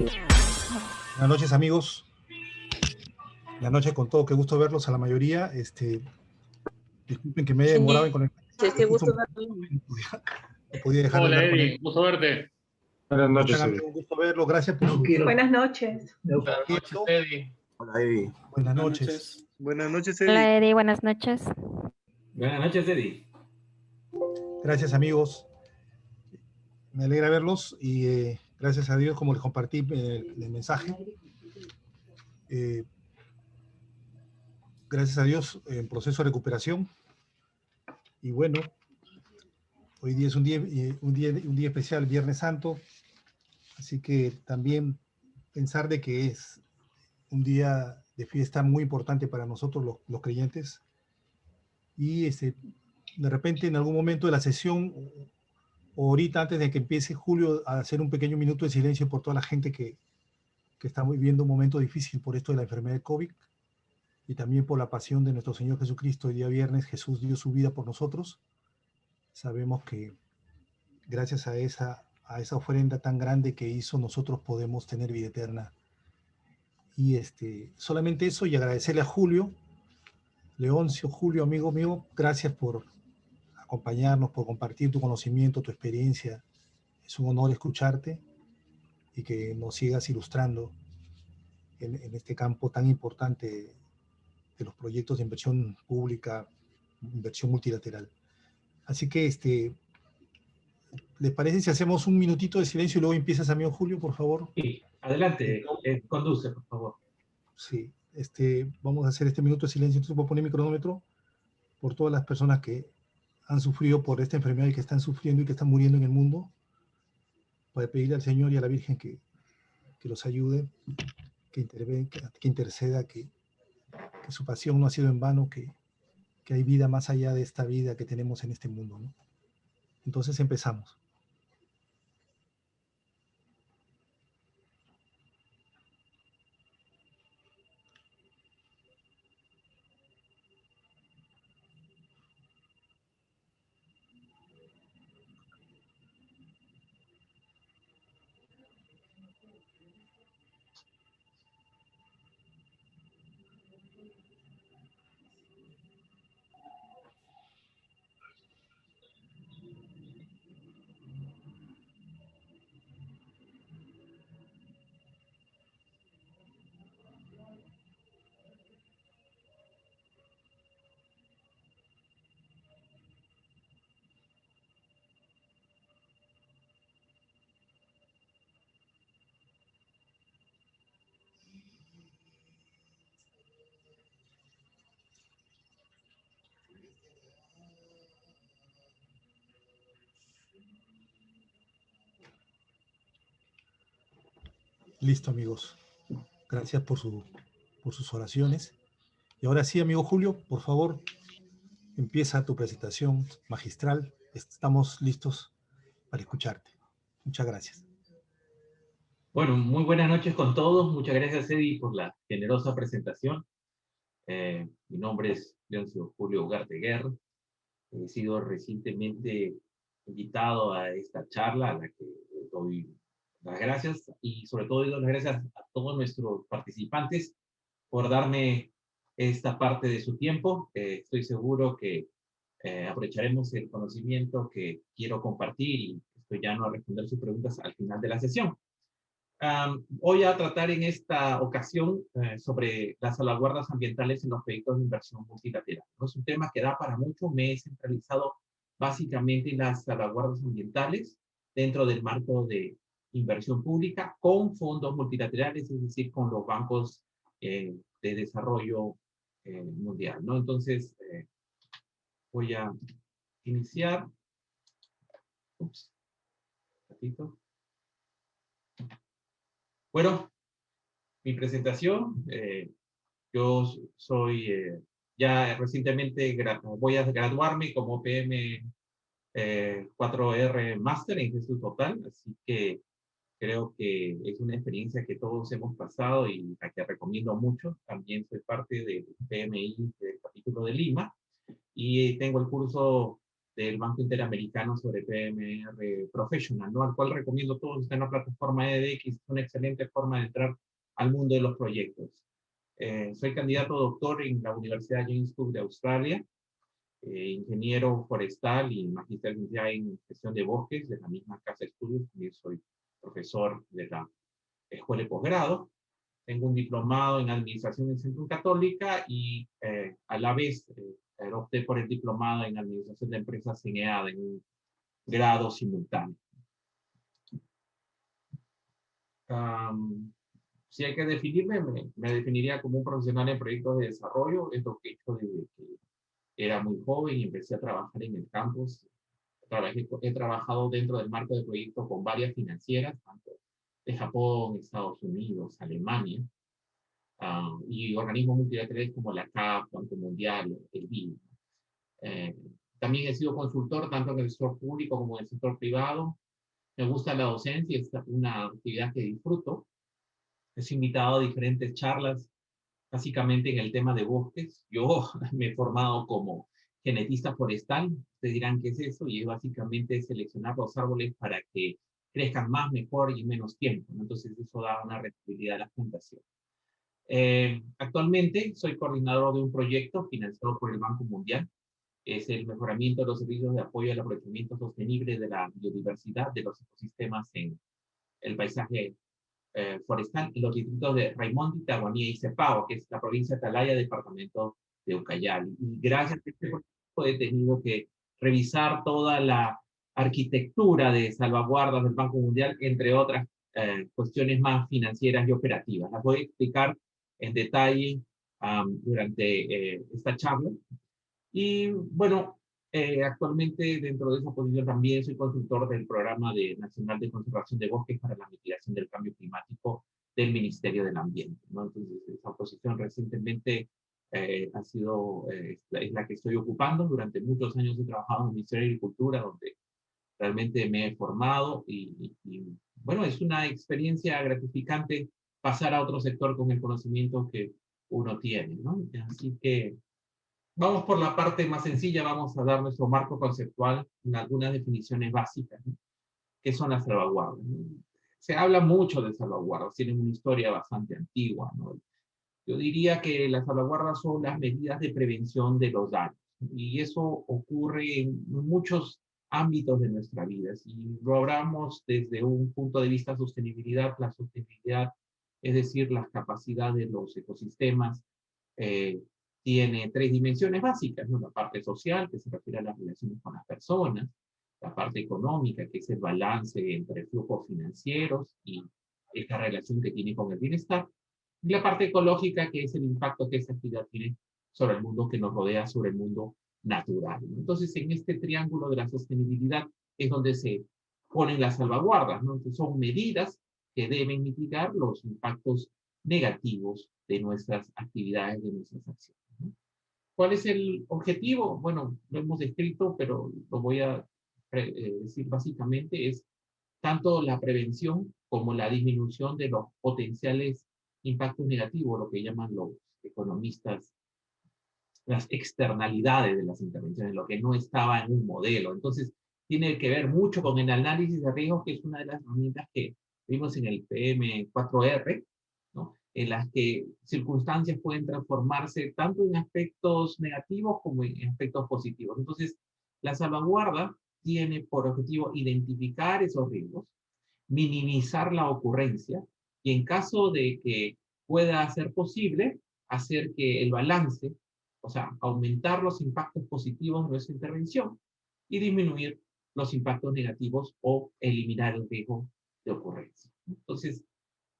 Buenas noches, amigos. Buenas noches con todo, qué gusto verlos a la mayoría. Disculpen que me haya demorado en conectar. Qué gusto verlos. No podía dejar de Hola, hablar con Eddie, él. gusto verte. Buenas ¿Cómo noches, están, Eddie. amigos? Un gusto verlos. Gracias por su Buenas noches. Buenas noches, Eddie. Hola, Eddie. Buenas noches. Buenas noches, Eddie. Hola Eddie, buenas noches. Buenas noches, Eddie. Gracias, amigos. Me alegra verlos y gracias a Dios, como les compartí el mensaje. Gracias a Dios, en proceso de recuperación. Y bueno, hoy día es un día especial, Viernes Santo. Así que también pensar de que es un día de fiesta muy importante para nosotros los creyentes. Y de repente en algún momento de la sesión o ahorita antes de que empiece Julio a hacer un pequeño minuto de silencio por toda la gente que está viviendo un momento difícil por esto de la enfermedad de COVID y también por la pasión de nuestro Señor Jesucristo. El día viernes Jesús dio su vida por nosotros. Sabemos que gracias a esa ofrenda tan grande que hizo, nosotros podemos tener vida eterna. Y solamente eso, y agradecerle a Julio, Leoncio, Julio, amigo mío, gracias por acompañarnos, por compartir tu conocimiento, tu experiencia. Es un honor escucharte y que nos sigas ilustrando en este campo tan importante de los proyectos de inversión pública, inversión multilateral. Así que, ¿les parece si hacemos un minutito de silencio y luego empiezas, amigo Julio, por favor? Sí, adelante, conduce, por favor. Sí, vamos a hacer este minuto de silencio. Entonces voy a poner mi cronómetro por todas las personas que han sufrido por esta enfermedad y que están sufriendo y que están muriendo en el mundo, para pedirle al Señor y a la Virgen que los ayude, que intervenga, que interceda, que su pasión no ha sido en vano, que hay vida más allá de esta vida que tenemos en este mundo, ¿no? Entonces empezamos. Listo, amigos. Gracias por sus oraciones. Y ahora sí, amigo Julio, por favor, empieza tu presentación magistral. Estamos listos para escucharte. Muchas gracias. Bueno, muy buenas noches con todos. Muchas gracias, Eddie, por la generosa presentación. Mi nombre es Leoncio Julio Ugarte Guerra. He sido recientemente invitado a esta charla a la que doy las gracias y sobre todo doy las gracias a todos nuestros participantes por darme esta parte de su tiempo. Estoy seguro que aprovecharemos el conocimiento que quiero compartir y estoy ya no a responder sus preguntas al final de la sesión. Voy a tratar en esta ocasión sobre las salvaguardas ambientales en los proyectos de inversión multilateral. ¿No? Es un tema que da para mucho. Me he centralizado básicamente en las salvaguardas ambientales dentro del marco de inversión pública con fondos multilaterales, es decir, con los bancos de desarrollo mundial, ¿no? Entonces, voy a iniciar. Ups, un ratito. Bueno, mi presentación, yo soy, ya recientemente voy a graduarme como PM 4R Master en Gestión Total, así que creo que es una experiencia que todos hemos pasado y a que recomiendo mucho. También soy parte del PMI del capítulo de Lima y tengo el curso del Banco Interamericano sobre PMR Professional, ¿no? Al cual recomiendo a todos. Está en la plataforma EDX, es una excelente forma de entrar al mundo de los proyectos. Soy candidato a doctor en la Universidad James Cook de Australia, ingeniero forestal y magíster ya en gestión de bosques de la misma casa de estudios. También soy profesor de la escuela de posgrado. Tengo un diplomado en administración en Centro Católica y a la vez opté por el diplomado en administración de empresas en EAD en un grado simultáneo. Si hay que definirme, me definiría como un profesional en proyectos de desarrollo. Es lo que he hecho desde que era muy joven y empecé a trabajar en el campus. He trabajado dentro del marco de proyectos con varias financieras, tanto de Japón, Estados Unidos, Alemania, y organismos multilaterales como la CAF, Banco Mundial, el BID. También he sido consultor tanto en el sector público como en el sector privado. Me gusta la docencia, es una actividad que disfruto. He sido invitado a diferentes charlas, básicamente en el tema de bosques. Yo me he formado como genetista forestal. Ustedes dirán qué es eso, y es básicamente seleccionar los árboles para que crezcan más, mejor y en menos tiempo, ¿no? Entonces eso da una rentabilidad a la plantación. Actualmente soy coordinador de un proyecto financiado por el Banco Mundial. Es el mejoramiento de los servicios de apoyo al aprovechamiento sostenible de la biodiversidad de los ecosistemas en el paisaje forestal en los distritos de Raimundo, Tahuanía y Cepao, que es la provincia de Atalaya, departamento de Ucayali. Y gracias a este proyecto he tenido que revisar toda la arquitectura de salvaguardas del Banco Mundial, entre otras cuestiones más financieras y operativas. Las voy a explicar en detalle durante esta charla. Y bueno, actualmente dentro de esa posición también soy consultor del Programa Nacional de Conservación de Bosques para la Mitigación del Cambio Climático del Ministerio del Ambiente, ¿no? Entonces, esa posición recientemente es la que estoy ocupando. Durante muchos años he trabajado en el Ministerio de Agricultura, donde realmente me he formado y bueno, es una experiencia gratificante pasar a otro sector con el conocimiento que uno tiene, ¿no? Así que vamos por la parte más sencilla, vamos a dar nuestro marco conceptual en algunas definiciones básicas, ¿no? ¿Qué son las salvaguardas? Se habla mucho de salvaguardas, tienen una historia bastante antigua, ¿no? Yo diría que las salvaguardas son las medidas de prevención de los daños, y eso ocurre en muchos ámbitos de nuestra vida. Si lo hablamos desde un punto de vista de sostenibilidad, la sostenibilidad, es decir, la capacidad de los ecosistemas, tiene tres dimensiones básicas, ¿no? La parte social, que se refiere a las relaciones con las personas; la parte económica, que es el balance entre flujos financieros y esta relación que tiene con el bienestar; y la parte ecológica, que es el impacto que esa actividad tiene sobre el mundo que nos rodea, sobre el mundo natural, ¿no? Entonces, en este triángulo de la sostenibilidad es donde se ponen las salvaguardas, ¿no? Entonces, son medidas que deben mitigar los impactos negativos de nuestras actividades, de nuestras acciones, ¿no? ¿Cuál es el objetivo? Bueno, lo hemos descrito, pero lo voy a decir básicamente: es tanto la prevención como la disminución de los potenciales impactos negativos, lo que llaman los economistas las externalidades de las intervenciones, lo que no estaba en un modelo. Entonces, tiene que ver mucho con el análisis de riesgos, que es una de las herramientas que vimos en el PM4R, ¿no? En las que circunstancias pueden transformarse tanto en aspectos negativos como en aspectos positivos. Entonces, la salvaguarda tiene por objetivo identificar esos riesgos, minimizar la ocurrencia, y en caso de que pueda ser posible, hacer que el balance, o sea, aumentar los impactos positivos de nuestra intervención y disminuir los impactos negativos o eliminar el riesgo de ocurrencia. Entonces,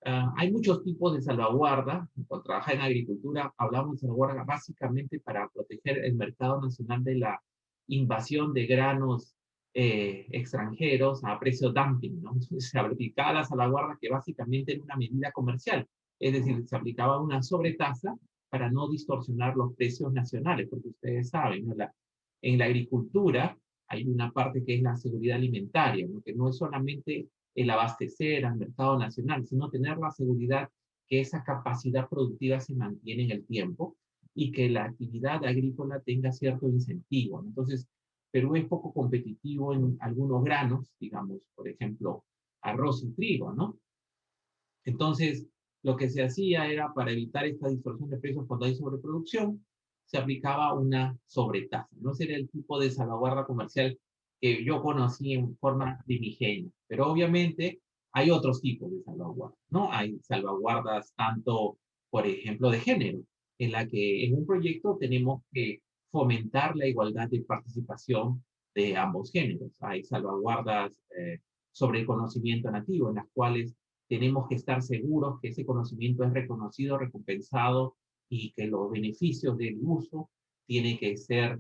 hay muchos tipos de salvaguarda. Cuando trabaja en agricultura, hablamos de salvaguarda básicamente para proteger el mercado nacional de la invasión de granos extranjeros a precio dumping, ¿no? Entonces, se aplicaba la salvaguarda, que básicamente era una medida comercial, es decir, se aplicaba una sobretasa para no distorsionar los precios nacionales, porque ustedes saben, ¿no? En la agricultura hay una parte que es la seguridad alimentaria, ¿no? Que no es solamente el abastecer al mercado nacional, sino tener la seguridad que esa capacidad productiva se mantiene en el tiempo y que la actividad agrícola tenga cierto incentivo, ¿no? Entonces, Perú es poco competitivo en algunos granos, digamos, por ejemplo, arroz y trigo, ¿no? Entonces, lo que se hacía era, para evitar esta distorsión de precios cuando hay sobreproducción, se aplicaba una sobretasa, ¿no? Ese era el tipo de salvaguarda comercial que yo conocí en forma primigenia. Pero obviamente hay otros tipos de salvaguardas, ¿no? Hay salvaguardas tanto, por ejemplo, de género, en la que en un proyecto tenemos que fomentar la igualdad de participación de ambos géneros. Hay salvaguardas sobre el conocimiento nativo, en las cuales tenemos que estar seguros que ese conocimiento es reconocido, recompensado y que los beneficios del uso tienen que ser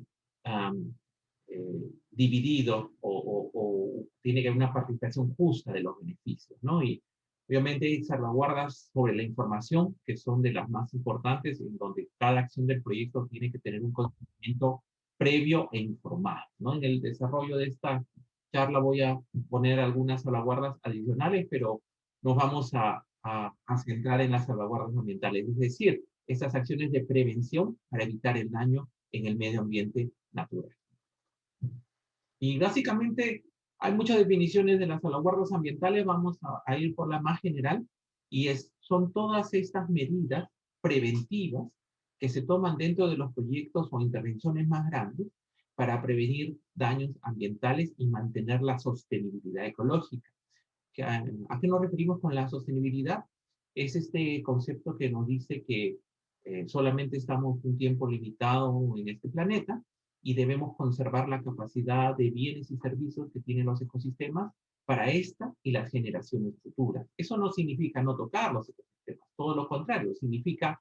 divididos o tiene que haber una participación justa de los beneficios, ¿no? Y obviamente hay salvaguardas sobre la información, que son de las más importantes, en donde cada acción del proyecto tiene que tener un conocimiento previo e informado, ¿no? En el desarrollo de esta charla voy a poner algunas salvaguardas adicionales, pero nos vamos a centrar en las salvaguardas ambientales, es decir, esas acciones de prevención para evitar el daño en el medio ambiente natural. Y básicamente hay muchas definiciones de las salvaguardas ambientales, vamos a ir por la más general, y son todas estas medidas preventivas que se toman dentro de los proyectos o intervenciones más grandes para prevenir daños ambientales y mantener la sostenibilidad ecológica. ¿A qué nos referimos con la sostenibilidad? Es este concepto que nos dice que solamente estamos un tiempo limitado en este planeta y debemos conservar la capacidad de bienes y servicios que tienen los ecosistemas para esta y las generaciones futuras. Eso no significa no tocar los ecosistemas, todo lo contrario, significa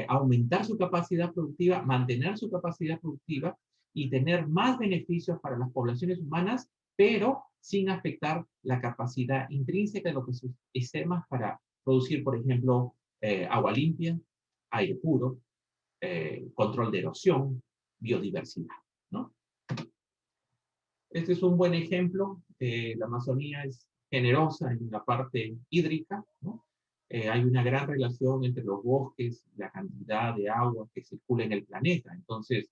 aumentar su capacidad productiva, mantener su capacidad productiva y tener más beneficios para las poblaciones humanas, pero sin afectar la capacidad intrínseca de los sistemas para producir, por ejemplo, agua limpia, aire puro, control de erosión, biodiversidad, ¿no? Este es un buen ejemplo. La Amazonía es generosa en la parte hídrica, ¿no? Hay una gran relación entre los bosques y la cantidad de agua que circula en el planeta. Entonces,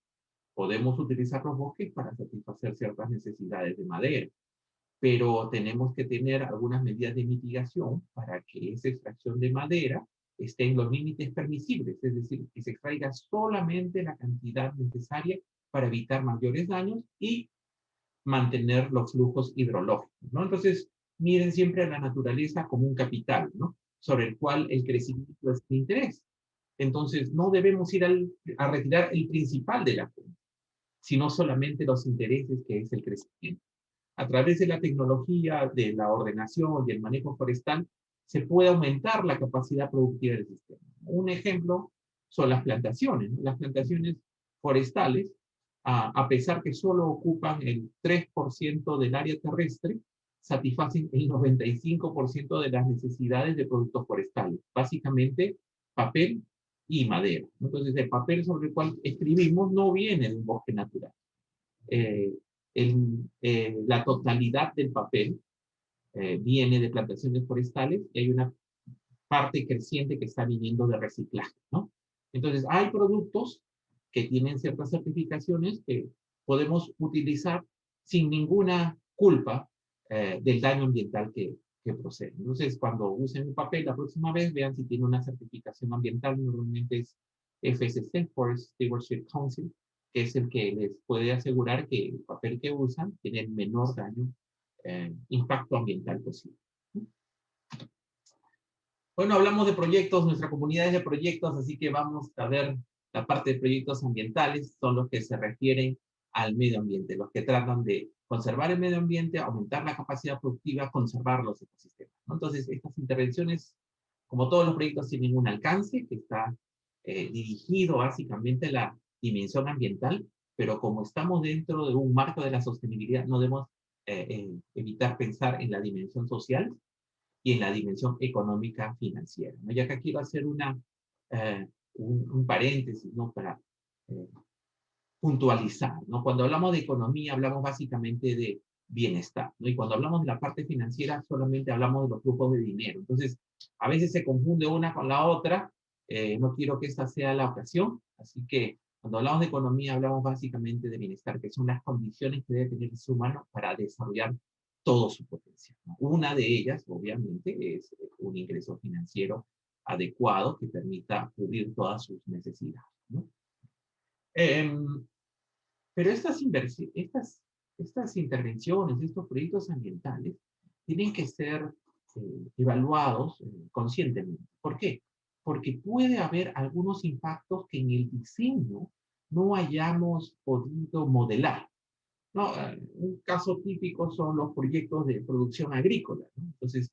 podemos utilizar los bosques para satisfacer ciertas necesidades de madera, pero tenemos que tener algunas medidas de mitigación para que esa extracción de madera esté en los límites permisibles, es decir, que se extraiga solamente la cantidad necesaria para evitar mayores daños y mantener los flujos hidrológicos, ¿no? Entonces, miren siempre a la naturaleza como un capital, ¿no? Sobre el cual el crecimiento es de interés. Entonces, no debemos ir a retirar el principal de la cuenta, sino solamente los intereses que es el crecimiento. A través de la tecnología, de la ordenación y el manejo forestal, se puede aumentar la capacidad productiva del sistema. Un ejemplo son las plantaciones, ¿no? Las plantaciones forestales, a pesar que solo ocupan el 3% del área terrestre, satisfacen el 95% de las necesidades de productos forestales, básicamente papel y madera. Entonces, el papel sobre el cual escribimos no viene de un bosque natural. La totalidad del papel viene de plantaciones forestales y hay una parte creciente que está viniendo de reciclaje, ¿no? Entonces, hay productos que tienen ciertas certificaciones que podemos utilizar sin ninguna culpa del daño ambiental que procede. Entonces, cuando usen un papel la próxima vez, vean si tiene una certificación ambiental, normalmente es FSC, Forest Stewardship Council, que es el que les puede asegurar que el papel que usan tiene el menor daño, impacto ambiental posible. Bueno, hablamos de proyectos, nuestra comunidad es de proyectos, así que vamos a ver la parte de proyectos ambientales, son los que se refieren al medio ambiente, los que tratan de conservar el medio ambiente, aumentar la capacidad productiva, conservar los ecosistemas, ¿no? Entonces, estas intervenciones, como todos los proyectos, tienen un alcance que está dirigido básicamente a la dimensión ambiental, pero como estamos dentro de un marco de la sostenibilidad, no debemos evitar pensar en la dimensión social y en la dimensión económica financiera, ¿no? Y acá quiero hacer un paréntesis, ¿no? Para puntualizar, ¿no? Cuando hablamos de economía, hablamos básicamente de bienestar, ¿no? Y cuando hablamos de la parte financiera, solamente hablamos de los flujos de dinero. Entonces, a veces se confunde una con la otra. No quiero que esta sea la ocasión, así que Cuando hablamos de economía, hablamos básicamente de bienestar, que son las condiciones que debe tener el ser humano para desarrollar todo su potencial, ¿no? Una de ellas, obviamente, es un ingreso financiero adecuado que permita cubrir todas sus necesidades, ¿no? Em, pero estas intervenciones, estos proyectos ambientales, tienen que ser evaluados conscientemente. ¿Por qué? Porque puede haber algunos impactos que en el diseño no hayamos podido modelar, ¿no? Un caso típico son los proyectos de producción agrícola, ¿no? Entonces,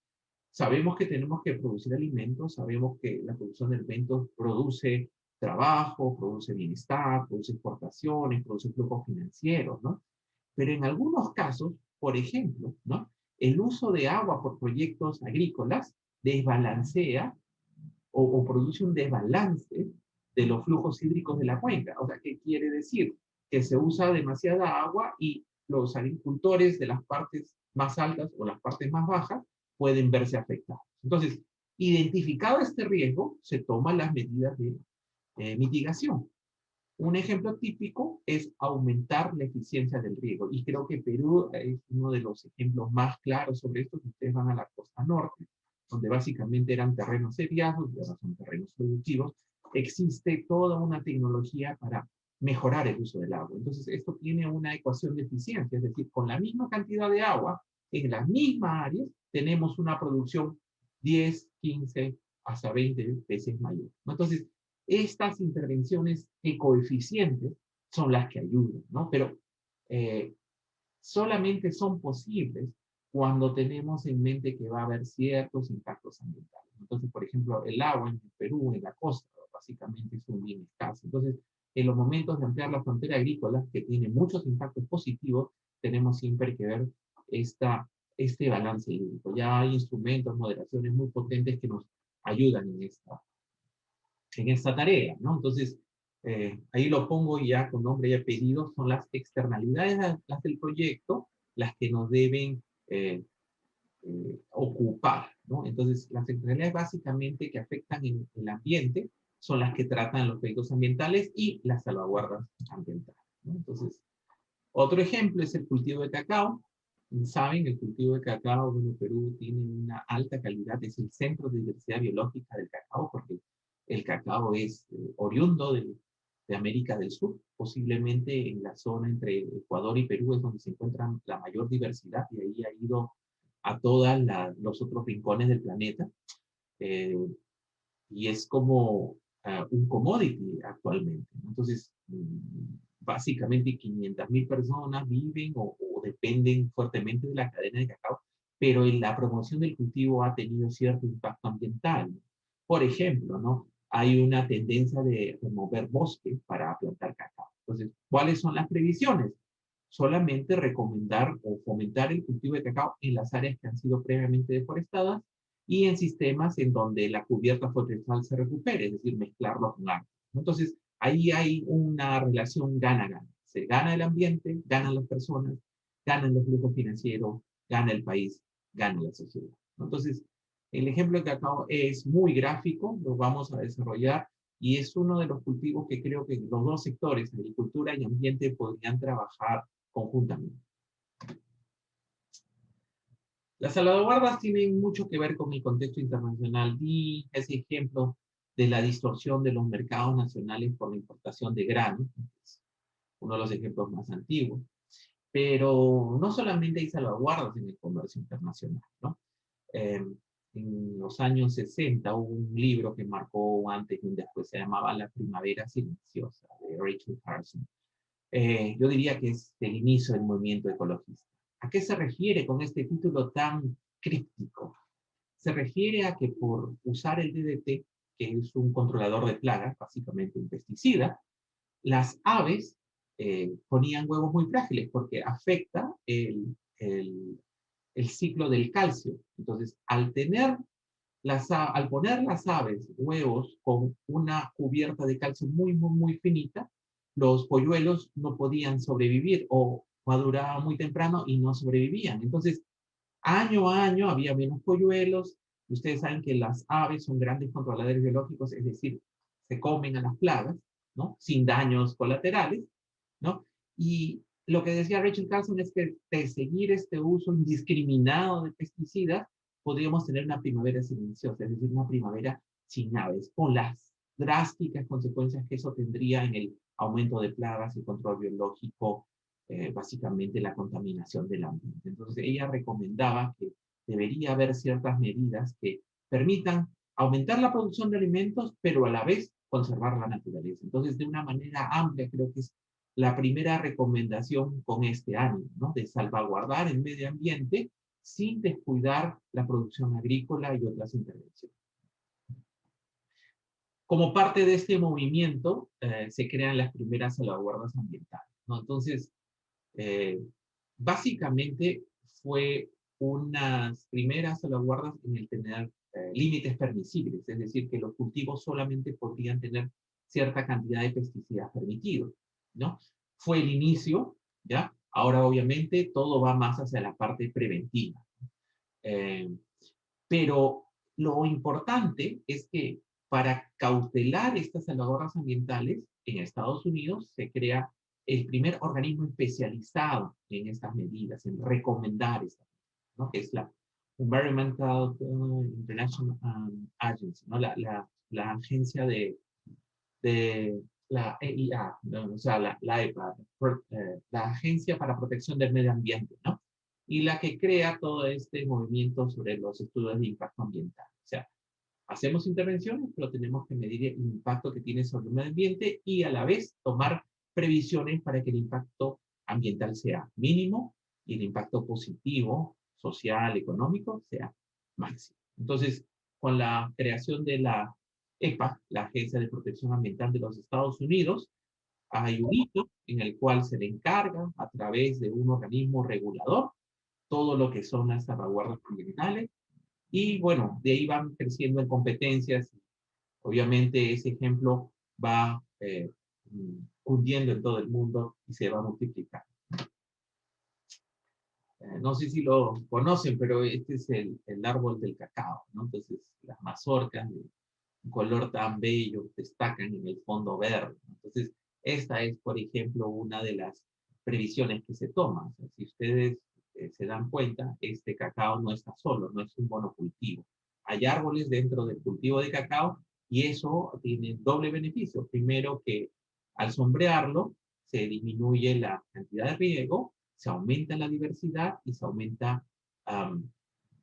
sabemos que tenemos que producir alimentos, sabemos que la producción de alimentos produce trabajo, produce bienestar, produce exportaciones, produce flujos financieros, ¿no? Pero en algunos casos, por ejemplo, ¿no? El uso de agua por proyectos agrícolas desbalancea o produce un desbalance de los flujos hídricos de la cuenca. O sea, ¿qué quiere decir? Que se usa demasiada agua y los agricultores de las partes más altas o las partes más bajas pueden verse afectados. Entonces, identificado este riesgo, se toman las medidas de mitigación. Un ejemplo típico es aumentar la eficiencia del riego. Y creo que Perú es uno de los ejemplos más claros sobre esto. Si ustedes van a la costa norte, donde básicamente eran terrenos seriados, y ahora son terrenos productivos, existe toda una tecnología para mejorar el uso del agua. Entonces, esto tiene una ecuación de eficiencia, es decir, con la misma cantidad de agua, en la misma área, tenemos una producción 10, 15, hasta 20 veces mayor, ¿no? Entonces, estas intervenciones ecoeficientes son las que ayudan, ¿no? Pero eh, solamente son posibles cuando tenemos en mente que va a haber ciertos impactos ambientales. Entonces, por ejemplo, el agua en Perú, en la costa, básicamente es un bien escaso. Entonces, en los momentos de ampliar la frontera agrícola, que tiene muchos impactos positivos, tenemos siempre que ver este balance hídrico. Ya hay instrumentos, moderaciones muy potentes que nos ayudan en esta tarea, ¿no? Entonces, ahí lo pongo ya con nombre y apellido, son las externalidades las del proyecto, las que nos deben ocupar, ¿no? Entonces, las externalidades básicamente que afectan en el ambiente son las que tratan los proyectos ambientales y las salvaguardas ambientales, ¿no? Entonces, otro ejemplo es el cultivo de cacao. Saben, el cultivo de cacao en Perú tiene una alta calidad, es el centro de diversidad biológica del cacao, porque el cacao es oriundo de América del Sur, posiblemente en la zona entre Ecuador y Perú es donde se encuentra la mayor diversidad, y ahí ha ido a todos los otros rincones del planeta, eh, y es como un commodity actualmente, ¿no? Entonces, básicamente 500.000 personas viven o dependen fuertemente de la cadena de cacao, pero en la promoción del cultivo ha tenido cierto impacto ambiental. Por ejemplo, ¿no? Hay una tendencia de remover bosques para plantar cacao. Entonces, ¿cuáles son las previsiones? Solamente recomendar o fomentar el cultivo de cacao en las áreas que han sido previamente deforestadas y en sistemas en donde la cubierta forestal se recupere, es decir, mezclarlo con árboles. Entonces, ahí hay una relación gana-gana. Se gana el ambiente, ganan las personas, ganan los flujos financieros, gana el país, gana la sociedad. Entonces, el ejemplo que acabo es muy gráfico, lo vamos a desarrollar y es uno de los cultivos que creo que los dos sectores, agricultura y ambiente, podrían trabajar conjuntamente. Las salvaguardas tienen mucho que ver con el contexto internacional y ese ejemplo de la distorsión de los mercados nacionales por la importación de granos, es uno de los ejemplos más antiguos. Pero no solamente hay salvaguardas en el comercio internacional, ¿no? En los años 60 hubo un libro que marcó un antes y un después, se llamaba La Primavera Silenciosa, de Rachel Carson. Yo diría que es el inicio del movimiento ecologista. ¿A qué se refiere con este título tan críptico? Se refiere a que por usar el DDT, que es un controlador de plagas, básicamente un pesticida, las aves ponían huevos muy frágiles porque afecta el ciclo del calcio. Entonces, al poner las aves huevos con una cubierta de calcio muy, muy, muy finita, los polluelos no podían sobrevivir o maduraban muy temprano y no sobrevivían. Entonces, año a año había menos polluelos. Ustedes saben que las aves son grandes controladores biológicos, es decir, se comen a las plagas, ¿no? Sin daños colaterales, ¿no? Y lo que decía Rachel Carson es que de seguir este uso indiscriminado de pesticidas, podríamos tener una primavera silenciosa, es decir, una primavera sin aves, con las drásticas consecuencias que eso tendría en el aumento de plagas, el control biológico, básicamente la contaminación del ambiente. Entonces, ella recomendaba que debería haber ciertas medidas que permitan aumentar la producción de alimentos, pero a la vez conservar la naturaleza. Entonces, de una manera amplia, creo que es la primera recomendación con este ánimo, ¿no? De salvaguardar el medio ambiente sin descuidar la producción agrícola y otras intervenciones. Como parte de este movimiento, se crean las primeras salvaguardas ambientales, ¿no? Entonces, básicamente fue unas primeras salvaguardas en el tener límites permisibles, es decir, que los cultivos solamente podrían tener cierta cantidad de pesticidas permitidos, ¿no? Fue el inicio, ¿ya? Ahora, obviamente, todo va más hacia la parte preventiva. Pero lo importante es que para cautelar estas salvaguardas ambientales, en Estados Unidos se crea el primer organismo especializado en estas medidas, en recomendar estas medidas, ¿no? Que es la Environmental International Agency, ¿no? La agencia de la EIA, ¿no? O sea, la EPA, la Agencia para Protección del Medio Ambiente, ¿no? Y la que crea todo este movimiento sobre los estudios de impacto ambiental. O sea, hacemos intervenciones, pero tenemos que medir el impacto que tiene sobre el medio ambiente y a la vez tomar previsiones para que el impacto ambiental sea mínimo y el impacto positivo, social, económico, sea máximo. Entonces, con la creación de la EPA, la Agencia de Protección Ambiental de los Estados Unidos, hay un hito en el cual se le encarga a través de un organismo regulador todo lo que son las salvaguardas ambientales y bueno, de ahí van creciendo en competencias. Obviamente ese ejemplo va cundiendo en todo el mundo y se va multiplicando. No sé si lo conocen, pero este es el árbol del cacao, ¿no? Entonces las mazorcas de un color tan bello destacan en el fondo verde. Entonces esta es, por ejemplo, una de las previsiones que se toman. O sea, si ustedes se dan cuenta, este cacao no está solo, no es un monocultivo. Hay árboles dentro del cultivo de cacao y eso tiene doble beneficio. Primero que al sombrearlo se disminuye la cantidad de riego, se aumenta la diversidad y se aumenta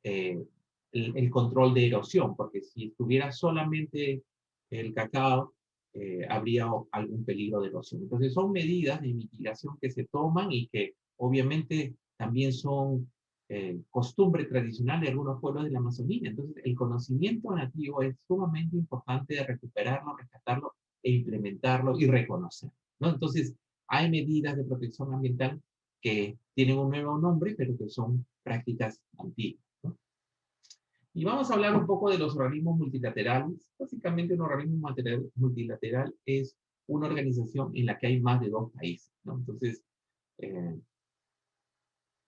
el control de erosión, porque si estuviera solamente el cacao, habría algún peligro de erosión. Entonces son medidas de mitigación que se toman y que obviamente también son costumbre tradicional de algunos pueblos de la Amazonía. Entonces el conocimiento nativo es sumamente importante de recuperarlo, rescatarlo e implementarlo y reconocer, ¿no? Entonces hay medidas de protección ambiental que tienen un nuevo nombre, pero que son prácticas antiguas, ¿no? Y vamos a hablar un poco de los organismos multilaterales. Básicamente un organismo multilateral es una organización en la que hay más de 2 países, ¿no? Entonces,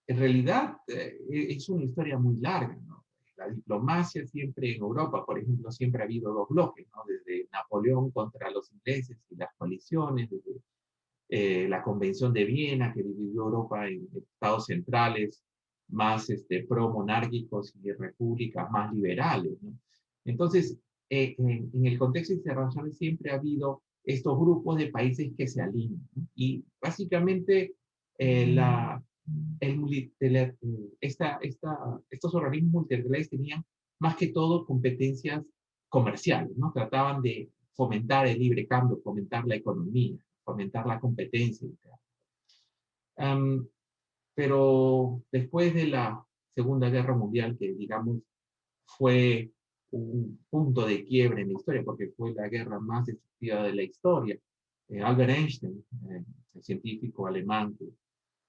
en realidad es una historia muy larga, ¿no? La diplomacia siempre en Europa, por ejemplo, siempre ha habido 2 bloques, ¿no? Desde Napoleón contra los ingleses y las coaliciones, desde la Convención de Viena, que dividió Europa en estados centrales más pro-monárquicos y repúblicas más liberales, ¿no? Entonces, en el contexto internacional siempre ha habido estos grupos de países que se alinean, ¿no? Y básicamente estos organismos multilaterales tenían más que todo competencias comerciales, ¿no? Trataban de fomentar el libre cambio, fomentar la economía, fomentar la competencia. Pero después de la Segunda Guerra Mundial, que digamos fue un punto de quiebre en la historia, porque fue la guerra más destructiva de la historia, Albert Einstein, el científico alemán que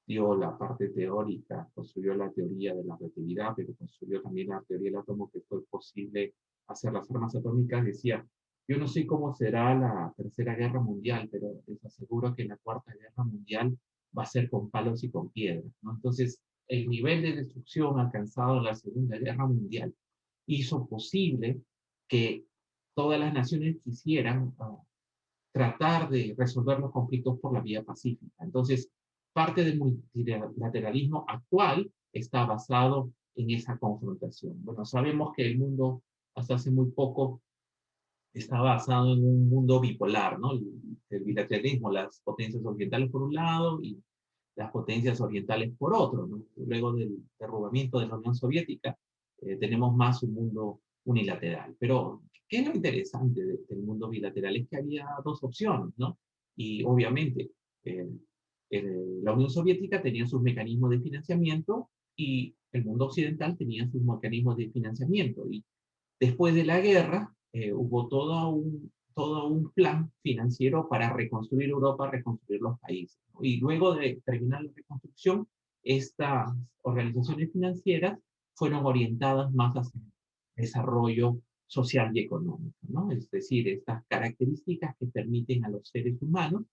dio la parte teórica, construyó la teoría de la relatividad, pero construyó también la teoría del átomo, que fue posible hacer las armas atómicas, decía: yo no sé cómo será la Tercera Guerra Mundial, pero les aseguro que la Cuarta Guerra Mundial va a ser con palos y con piedras, ¿no? Entonces, el nivel de destrucción alcanzado en la Segunda Guerra Mundial hizo posible que todas las naciones quisieran tratar de resolver los conflictos por la vía pacífica. Entonces, parte del multilateralismo actual está basado en esa confrontación. Bueno, sabemos que el mundo hasta hace muy poco está basado en un mundo bipolar, ¿no? El bilateralismo, las potencias orientales por un lado y las potencias orientales por otro, ¿no? Luego del derrumbamiento de la Unión Soviética, tenemos más un mundo unilateral. Pero, ¿qué es lo interesante del mundo bilateral? Es que había dos opciones, ¿no? Y obviamente, eh, la Unión Soviética tenía sus mecanismos de financiamiento y el mundo occidental tenía sus mecanismos de financiamiento. Y después de la guerra, hubo todo un plan financiero para reconstruir Europa, reconstruir los países, ¿no? Y luego de terminar la reconstrucción, estas organizaciones financieras fueron orientadas más hacia el desarrollo social y económico, ¿no? Es decir, estas características que permiten a los seres humanos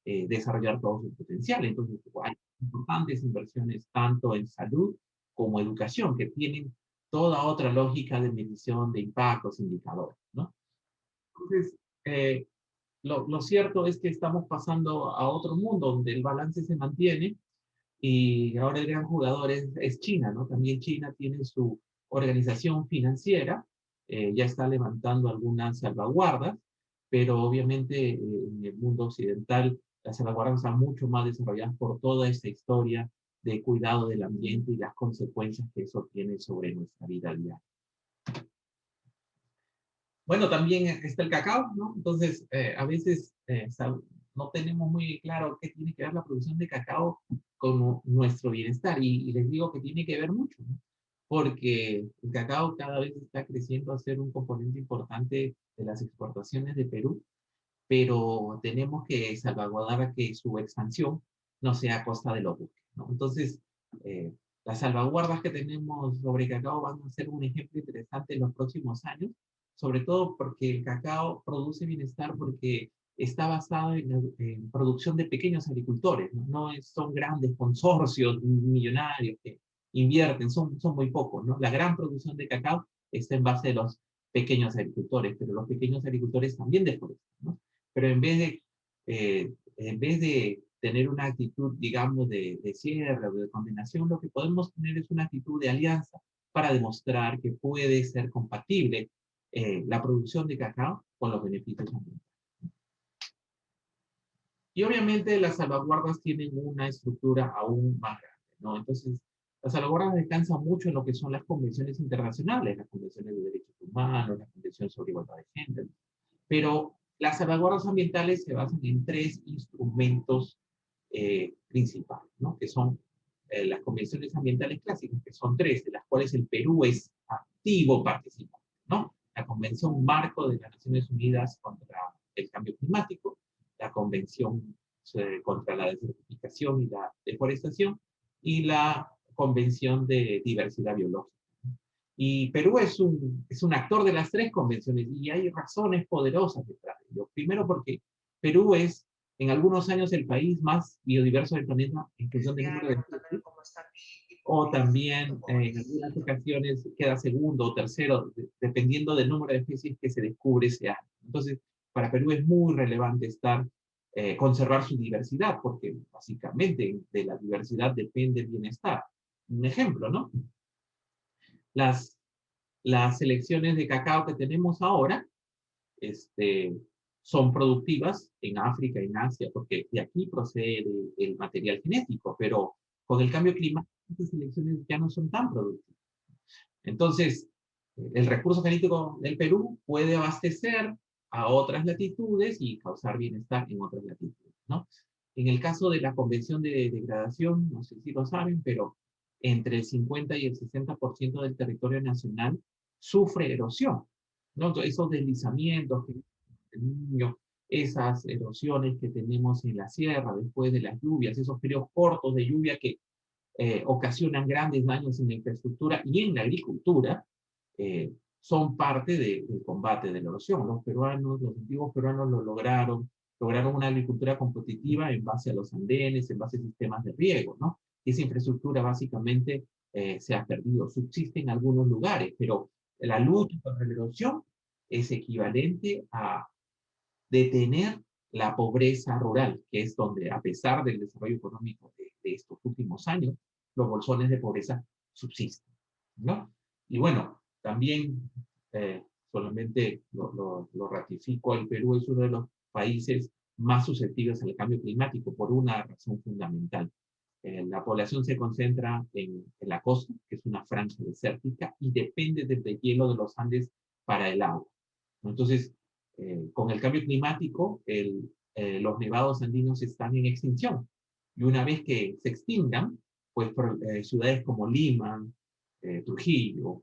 desarrollar todo su potencial. Entonces, hay importantes inversiones tanto en salud como educación, que tienen toda otra lógica de medición de impactos, indicadores, ¿no? Entonces, lo cierto es que estamos pasando a otro mundo donde el balance se mantiene y ahora el gran jugador es China, ¿no? También China tiene su organización financiera, ya está levantando algunas salvaguardas, pero obviamente en el mundo occidental las salvaguardas están mucho más desarrolladas por toda esta historia de cuidado del ambiente y las consecuencias que eso tiene sobre nuestra vida diaria. Bueno, también está el cacao, ¿no? Entonces, a veces no tenemos muy claro qué tiene que ver la producción de cacao con nuestro bienestar. Y les digo que tiene que ver mucho, ¿no? Porque el cacao cada vez está creciendo a ser un componente importante de las exportaciones de Perú, pero tenemos que salvaguardar que su expansión no sea a costa de los buques, ¿no? Entonces, eh, las salvaguardas que tenemos sobre cacao van a ser un ejemplo interesante en los próximos años, sobre todo porque el cacao produce bienestar porque está basado en producción de pequeños agricultores, ¿no? Son grandes consorcios millonarios que invierten, son muy pocos, ¿no? La gran producción de cacao está en base de los pequeños agricultores, pero los pequeños agricultores también deforestan, ¿no? Pero en vez de tener una actitud, digamos, de cierre o de condenación, lo que podemos tener es una actitud de alianza para demostrar que puede ser compatible la producción de cacao con los beneficios ambientales. Y obviamente las salvaguardas tienen una estructura aún más grande, ¿no? Entonces, las salvaguardas descansan mucho en lo que son las convenciones internacionales, las convenciones de derechos humanos, la convención sobre igualdad de género, pero las salvaguardas ambientales se basan en tres instrumentos principales, ¿no? Que son las convenciones ambientales clásicas, que son tres, de las cuales el Perú es activo participante, ¿no? La Convención Marco de las Naciones Unidas contra el Cambio Climático, la Convención contra la Desertificación y la Deforestación, y la Convención de Diversidad Biológica. Y Perú es un actor de las tres convenciones y hay razones poderosas detrás de ello. Primero porque Perú es en algunos años el país más biodiverso del planeta en función del número de especies, o también en algunas ocasiones queda segundo o tercero, dependiendo del número de especies que se descubre ese año. Entonces, para Perú es muy relevante conservar su diversidad, porque básicamente de la diversidad depende el bienestar. Un ejemplo, ¿no? Las selecciones de cacao que tenemos ahora son productivas en África, en Asia, porque de aquí procede el material genético, pero con el cambio climático, estas selecciones ya no son tan productivas. Entonces, el recurso genético del Perú puede abastecer a otras latitudes y causar bienestar en otras latitudes, ¿no? En el caso de la Convención de Degradación, no sé si lo saben, pero entre el 50 y el 60% del territorio nacional sufre erosión, ¿no? Entonces, esos deslizamientos, esas erosiones que tenemos en la sierra después de las lluvias, esos periodos cortos de lluvia que ocasionan grandes daños en la infraestructura y en la agricultura, son parte del combate de la erosión. Los antiguos peruanos lograron una agricultura competitiva en base a los andenes, en base a sistemas de riego, ¿no? Esa infraestructura básicamente se ha perdido. Subsiste en algunos lugares, pero la lucha contra la erosión es equivalente a detener la pobreza rural, que es donde, a pesar del desarrollo económico de estos últimos años, los bolsones de pobreza subsisten, ¿no? Y bueno, también, solamente lo ratifico, el Perú es uno de los países más susceptibles al cambio climático por una razón fundamental. La población se concentra en la costa, que es una franja desértica, y depende del deshielo de los Andes para el agua. Entonces, con el cambio climático, los nevados andinos están en extinción. Y una vez que se extingan, pues ciudades como Lima, Trujillo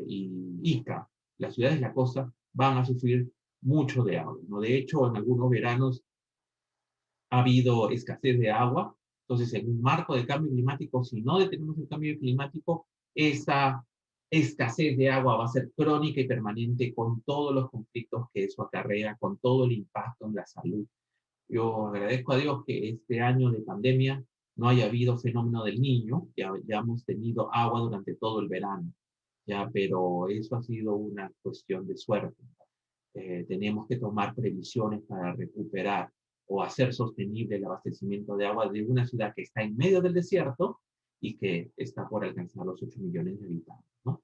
y Ica, las ciudades de la costa, van a sufrir mucho de agua, ¿no? De hecho, en algunos veranos ha habido escasez de agua. Entonces, en un marco de cambio climático, si no detenemos el cambio climático, esa escasez de agua va a ser crónica y permanente con todos los conflictos que eso acarrea, con todo el impacto en la salud. Yo agradezco a Dios que este año de pandemia no haya habido fenómeno del Niño, ya hemos tenido agua durante todo el verano, ya, pero eso ha sido una cuestión de suerte. Tenemos que tomar previsiones para recuperar o hacer sostenible el abastecimiento de agua de una ciudad que está en medio del desierto y que está por alcanzar los 8 millones de habitantes, ¿no?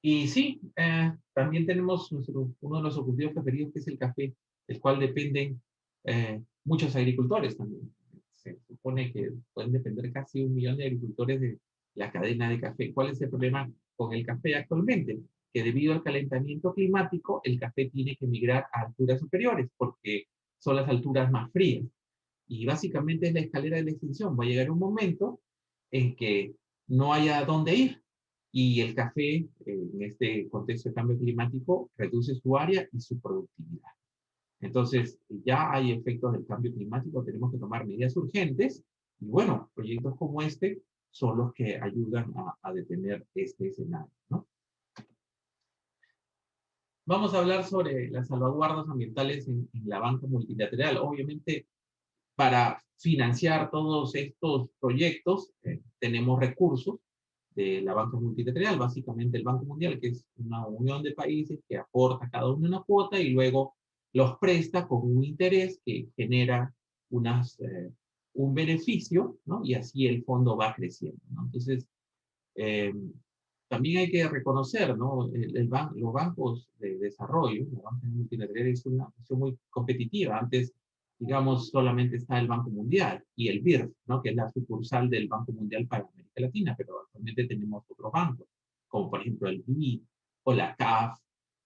Y sí, también tenemos uno de los cultivos preferidos, que es el café, del cual dependen muchos agricultores también. Se supone que pueden depender casi 1 millón de agricultores de la cadena de café. ¿Cuál es el problema con el café actualmente? Que debido al calentamiento climático, el café tiene que migrar a alturas superiores, porque son las alturas más frías. Y básicamente es la escalera de la extinción. Va a llegar un momento en que no haya dónde ir. Y el café, en este contexto de cambio climático, reduce su área y su productividad. Entonces, ya hay efectos del cambio climático, tenemos que tomar medidas urgentes. Y bueno, proyectos como este son los que ayudan a detener este escenario, ¿no? Vamos a hablar sobre las salvaguardas ambientales en la banca multilateral. Obviamente, para financiar todos estos proyectos, tenemos recursos de la banca multilateral, básicamente el Banco Mundial, que es una unión de países que aporta cada uno una cuota y luego los presta con un interés que genera un beneficio, ¿no? Y así el fondo va creciendo, ¿no? Entonces, eh, también hay que reconocer, ¿no? Los bancos de desarrollo, la banca multilateral es una cuestión muy competitiva. Antes, digamos, solamente está el Banco Mundial y el BIRD, ¿no? Que es la sucursal del Banco Mundial para América Latina, pero actualmente tenemos otros bancos, como por ejemplo el BID o la CAF,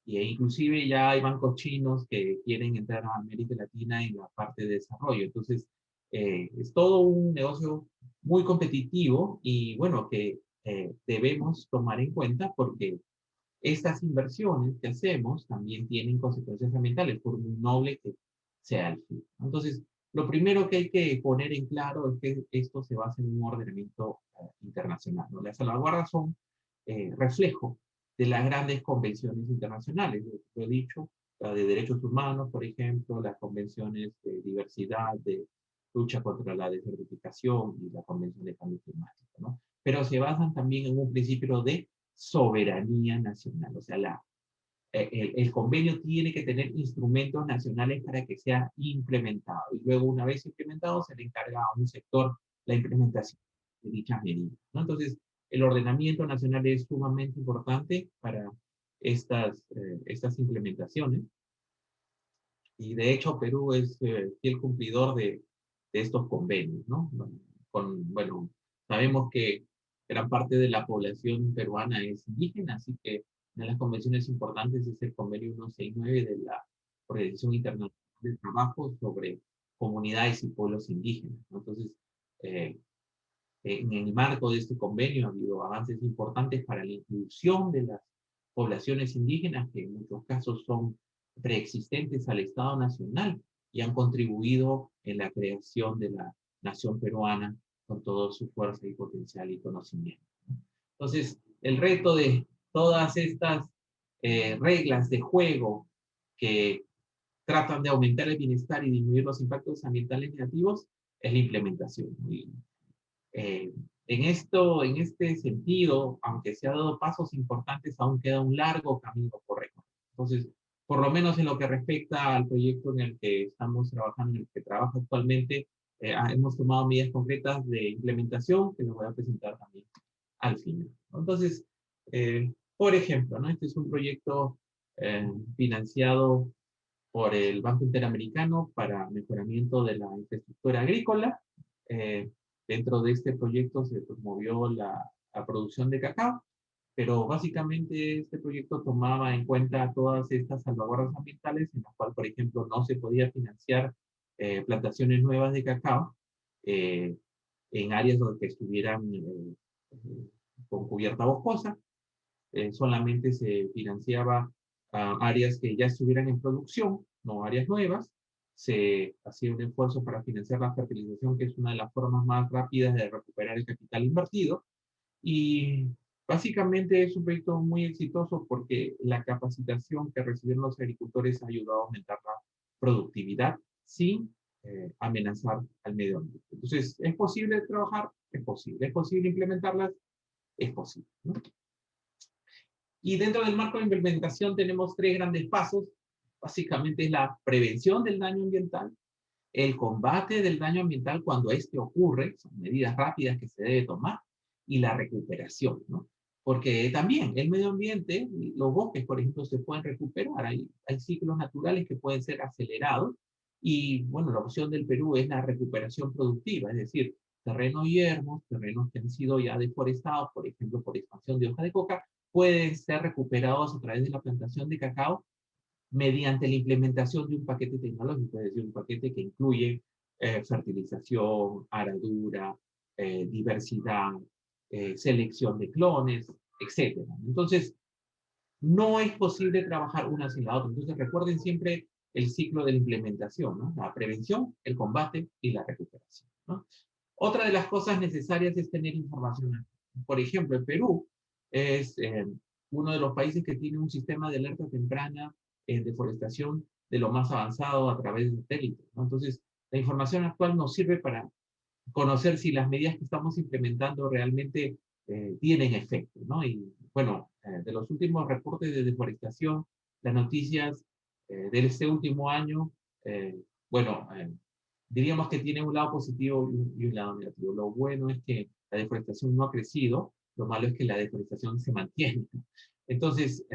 e inclusive ya hay bancos chinos que quieren entrar a América Latina en la parte de desarrollo. Entonces, es todo un negocio muy competitivo y bueno, que debemos tomar en cuenta porque estas inversiones que hacemos también tienen consecuencias ambientales, por muy noble que sea el fin. Entonces, lo primero que hay que poner en claro es que esto se basa en un ordenamiento internacional, ¿no? Las salvaguardas son reflejo de las grandes convenciones internacionales. Lo he dicho, la de derechos humanos, por ejemplo, las convenciones de diversidad, de lucha contra la desertificación y la convención de cambio climático, ¿no? Pero se basan también en un principio de soberanía nacional. O sea, el convenio tiene que tener instrumentos nacionales para que sea implementado. Y luego, una vez implementado, se le encarga a un sector la implementación de dichas medidas, ¿no? Entonces, el ordenamiento nacional es sumamente importante para estas implementaciones. Y de hecho, Perú es fiel cumplidor de estos convenios, ¿no? Bueno, sabemos que gran parte de la población peruana es indígena, así que una de las convenciones importantes es el convenio 169 de la Organización Internacional del Trabajo sobre comunidades y pueblos indígenas, ¿no? Entonces, eh, en el marco de este convenio ha habido avances importantes para la inclusión de las poblaciones indígenas, que en muchos casos son preexistentes al Estado Nacional y han contribuido en la creación de la nación peruana con toda su fuerza y potencial y conocimiento. Entonces, el reto de todas estas reglas de juego que tratan de aumentar el bienestar y disminuir los impactos ambientales negativos es la implementación. Eh, en este sentido, aunque se han dado pasos importantes, aún queda un largo camino por recorrer. Entonces, por lo menos en lo que respecta al proyecto en el que estamos trabajando, en el que trabajo actualmente, hemos tomado medidas concretas de implementación que les voy a presentar también al final, ¿no? Entonces, por ejemplo, ¿no? Este es un proyecto financiado por el Banco Interamericano para mejoramiento de la infraestructura agrícola. Dentro de este proyecto se promovió la producción de cacao, pero básicamente este proyecto tomaba en cuenta todas estas salvaguardas ambientales, en las cuales, por ejemplo, no se podía financiar plantaciones nuevas de cacao en áreas donde estuvieran con cubierta boscosa. Solamente se financiaba áreas que ya estuvieran en producción, no áreas nuevas. Se hacía un esfuerzo para financiar la fertilización, que es una de las formas más rápidas de recuperar el capital invertido. Y básicamente es un proyecto muy exitoso porque la capacitación que recibieron los agricultores ha ayudado a aumentar la productividad sin amenazar al medio ambiente. Entonces, ¿es posible trabajar? Es posible. ¿Es posible implementarlas? Es posible, ¿no? Y dentro del marco de implementación tenemos 3 grandes pasos. Básicamente es la prevención del daño ambiental, el combate del daño ambiental cuando este ocurre, son medidas rápidas que se debe tomar, y la recuperación, ¿no? Porque también el medio ambiente, los bosques, por ejemplo, se pueden recuperar. Hay ciclos naturales que pueden ser acelerados. Y bueno, la opción del Perú es la recuperación productiva, es decir, terrenos yermos, terrenos que han sido ya deforestados, por ejemplo, por expansión de hoja de coca, pueden ser recuperados a través de la plantación de cacao mediante la implementación de un paquete tecnológico, es decir, un paquete que incluye fertilización, aradura, diversidad, selección de clones, etc. Entonces, no es posible trabajar una sin la otra. Entonces, recuerden siempre el ciclo de la implementación, ¿no? La prevención, el combate y la recuperación, ¿no? Otra de las cosas necesarias es tener información. Por ejemplo, el Perú es uno de los países que tiene un sistema de alerta temprana en deforestación de lo más avanzado a través de satélites, ¿no? Entonces, la información actual nos sirve para conocer si las medidas que estamos implementando realmente tienen efecto, ¿no? Y bueno, de los últimos reportes de deforestación, las noticias de este último año, bueno, diríamos que tiene un lado positivo y un lado negativo. Lo bueno es que la deforestación no ha crecido, lo malo es que la deforestación se mantiene. Entonces,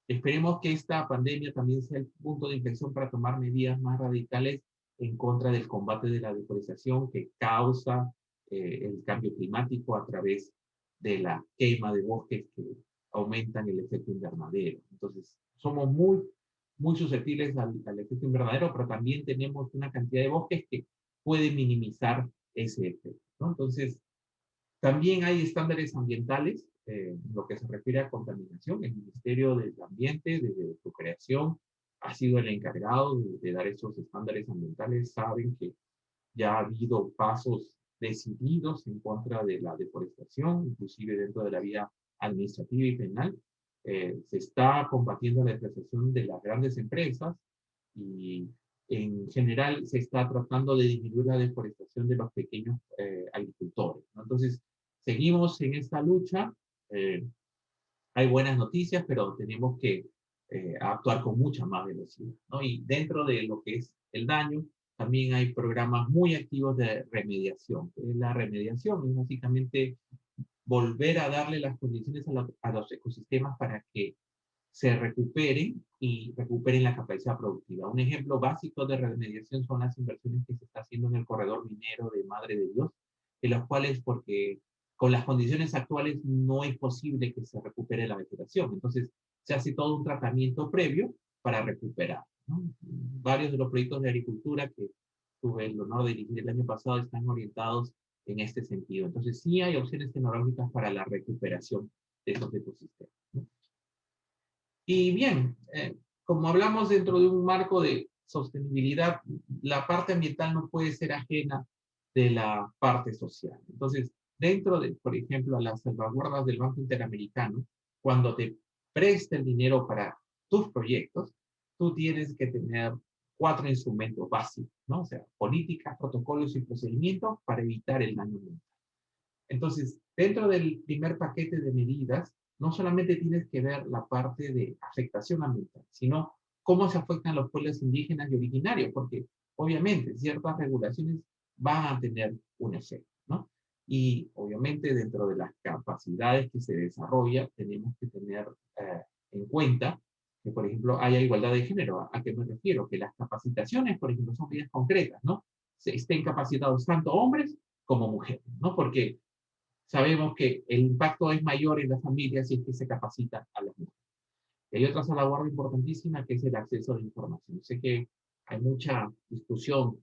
esperemos que esta pandemia también sea el punto de inflexión para tomar medidas más radicales en contra del combate de la deforestación que causa el cambio climático a través de la quema de bosques que aumentan el efecto invernadero. Entonces, somos muy susceptibles al efecto invernadero, pero también tenemos una cantidad de bosques que pueden minimizar ese efecto, ¿no? Entonces, también hay estándares ambientales, lo que se refiere a contaminación. El Ministerio del Ambiente, desde su creación, ha sido el encargado de dar esos estándares ambientales. Saben que ya ha habido pasos decididos en contra de la deforestación, inclusive dentro de la vía administrativa y penal. Se está combatiendo la deforestación de las grandes empresas y en general se está tratando de disminuir la deforestación de los pequeños agricultores, ¿no? Entonces, seguimos en esta lucha. Hay buenas noticias, pero tenemos que actuar con mucha más velocidad, ¿no? Y dentro de lo que es el daño, también hay programas muy activos de remediación. La remediación es básicamente volver a darle las condiciones a los ecosistemas para que se recuperen y recuperen la capacidad productiva. Un ejemplo básico de remediación son las inversiones que se está haciendo en el corredor minero de Madre de Dios, de los cuales, porque con las condiciones actuales no es posible que se recupere la vegetación. Entonces, se hace todo un tratamiento previo para recuperar, ¿no? Varios de los proyectos de agricultura que tuve el honor de dirigir el año pasado están orientados en este sentido. Entonces, sí hay opciones tecnológicas para la recuperación de estos ecosistemas, ¿no? Y bien, como hablamos dentro de un marco de sostenibilidad, la parte ambiental no puede ser ajena de la parte social. Entonces, dentro de, por ejemplo, las salvaguardas del Banco Interamericano, cuando te presta el dinero para tus proyectos, tú tienes que tener 4 instrumentos básicos, ¿no? O sea, políticas, protocolos y procedimientos para evitar el daño ambiental. Entonces, dentro del primer paquete de medidas, no solamente tienes que ver la parte de afectación ambiental, sino cómo se afectan los pueblos indígenas y originarios, porque obviamente ciertas regulaciones van a tener un efecto, ¿no? Y obviamente dentro de las capacidades que se desarrolla, tenemos que tener en cuenta que, por ejemplo, haya igualdad de género. ¿A qué me refiero? Que las capacitaciones, por ejemplo, son medidas concretas, ¿no? Estén capacitados tanto hombres como mujeres, ¿no? Porque sabemos que el impacto es mayor en las familias si es que se capacita a las mujeres. Y hay otra salvaguarda importantísima que es el acceso a la información. Sé que hay mucha discusión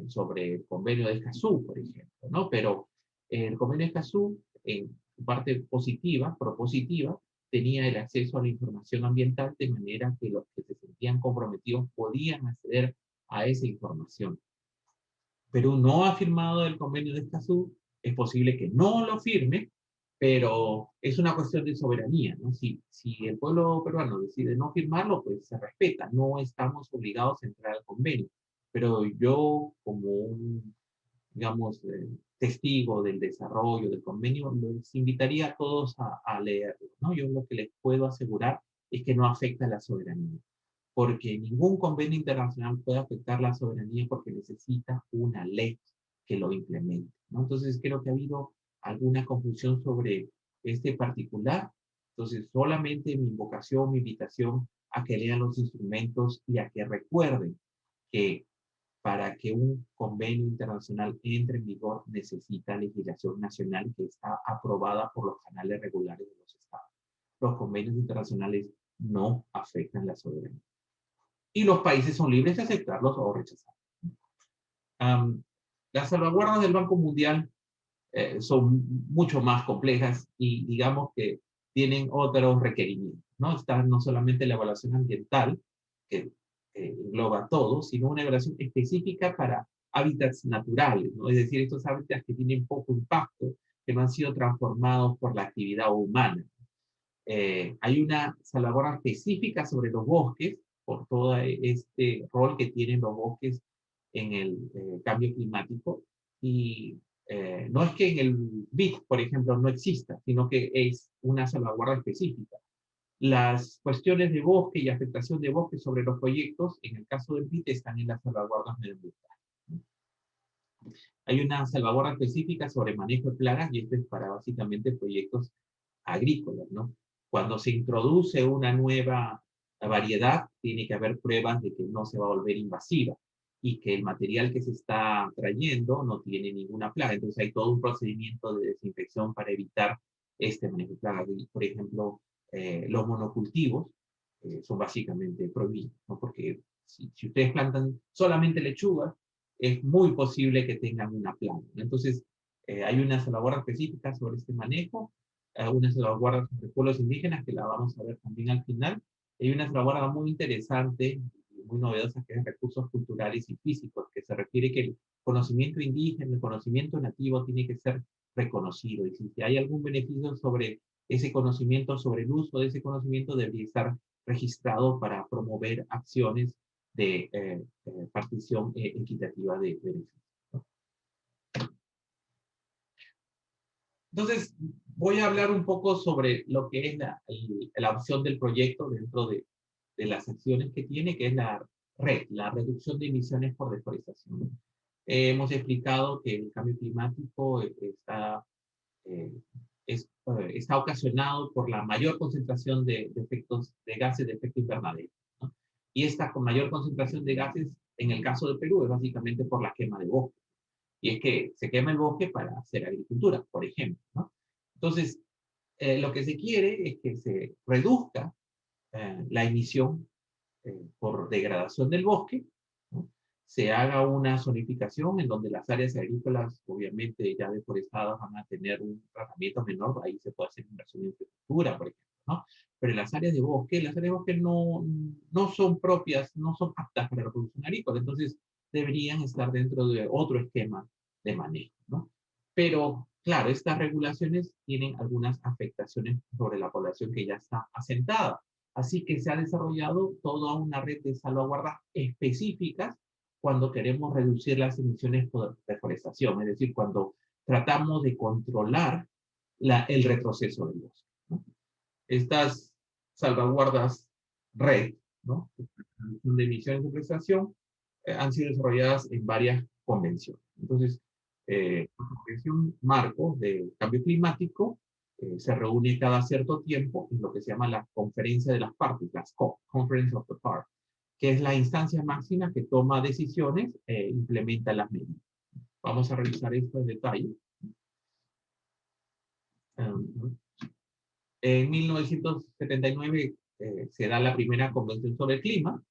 sobre el convenio de Escazú, por ejemplo, ¿no? Pero el convenio de Escazú, en su parte positiva, propositiva, tenía el acceso a la información ambiental de manera que los que se sentían comprometidos podían acceder a esa información. Perú no ha firmado el convenio de Escazú, es posible que no lo firme, pero es una cuestión de soberanía, ¿no? Si el pueblo peruano decide no firmarlo, pues se respeta, no estamos obligados a entrar al convenio. Pero yo, como un, digamos, testigo del desarrollo del convenio, les invitaría a todos a leerlo, ¿no? Yo lo que les puedo asegurar es que no afecta a la soberanía, porque ningún convenio internacional puede afectar la soberanía porque necesita una ley que lo implemente, ¿no? Entonces creo que ha habido alguna confusión sobre este particular. Entonces solamente mi invocación, mi invitación a que lean los instrumentos y a que recuerden que para que un convenio internacional entre en vigor necesita legislación nacional que está aprobada por los canales regulares de los estados. Los convenios internacionales no afectan la soberanía. Y los países son libres de aceptarlos o rechazarlos. Las salvaguardas del Banco Mundial son mucho más complejas y digamos que tienen otros requerimientos, ¿no? Está no solamente la evaluación ambiental, que engloba todo, sino una evaluación específica para hábitats naturales, ¿no? Es decir, estos hábitats que tienen poco impacto, que no han sido transformados por la actividad humana. Hay una salvaguarda específica sobre los bosques, por todo este rol que tienen los bosques en el cambio climático. Y no es que en el BIT, por ejemplo, no exista, sino que es una salvaguarda específica. Las cuestiones de bosque y afectación de bosque sobre los proyectos, en el caso del BIT, están en las salvaguardas medioambientales. Hay una salvaguarda específica sobre manejo de plagas y esto es para básicamente proyectos agrícolas, ¿no? Cuando se introduce una nueva variedad, tiene que haber pruebas de que no se va a volver invasiva y que el material que se está trayendo no tiene ninguna plaga. Entonces hay todo un procedimiento de desinfección para evitar este manejo de plagas. Por ejemplo, los monocultivos son básicamente prohibidos, ¿no? Porque si ustedes plantan solamente lechugas, es muy posible que tengan una plaga. Entonces, hay una salvaguarda específica sobre este manejo, una salvaguarda sobre pueblos indígenas, que la vamos a ver también al final. Hay una salvaguarda muy interesante y muy novedosa, que es recursos culturales y físicos, que se refiere que el conocimiento indígena, el conocimiento nativo tiene que ser reconocido. Y si hay algún beneficio sobre ese conocimiento, sobre el uso de ese conocimiento, debería estar registrado para promover acciones de partición equitativa de beneficios. Entonces, voy a hablar un poco sobre lo que es la opción del proyecto dentro de las acciones que tiene, que es la reducción de emisiones por deforestación. Hemos explicado que el cambio climático está ocasionado por la mayor concentración de gases de efecto invernadero, ¿no? Y esta mayor concentración de gases, en el caso de Perú, es básicamente por la quema de bosque. Y es que se quema el bosque para hacer agricultura, por ejemplo, ¿no? Entonces, lo que se quiere es que se reduzca la emisión por degradación del bosque, ¿no? Se haga una zonificación en donde las áreas agrícolas, obviamente ya deforestadas, van a tener un tratamiento menor, ahí se puede hacer inversión en infraestructura, por ejemplo, ¿no? Pero en las áreas de bosque no son propias, no son aptas para la producción agrícola, entonces deberían estar dentro de otro esquema de manejo, ¿no? Pero, claro, estas regulaciones tienen algunas afectaciones sobre la población que ya está asentada. Así que se ha desarrollado toda una red de salvaguardas específicas cuando queremos reducir las emisiones por deforestación, es decir, cuando tratamos de controlar el retroceso del bosque, ¿no? Estas salvaguardas red ¿no? De emisiones de prestación han sido desarrolladas en varias convenciones. Entonces, la Convención Marco de Cambio Climático se reúne cada cierto tiempo en lo que se llama la Conferencia de las Partes, las COP, Conference of the Parties, que es la instancia máxima que toma decisiones e implementa las medidas. Vamos a revisar esto en detalle. En 1979 se da la primera Convención sobre el Clima,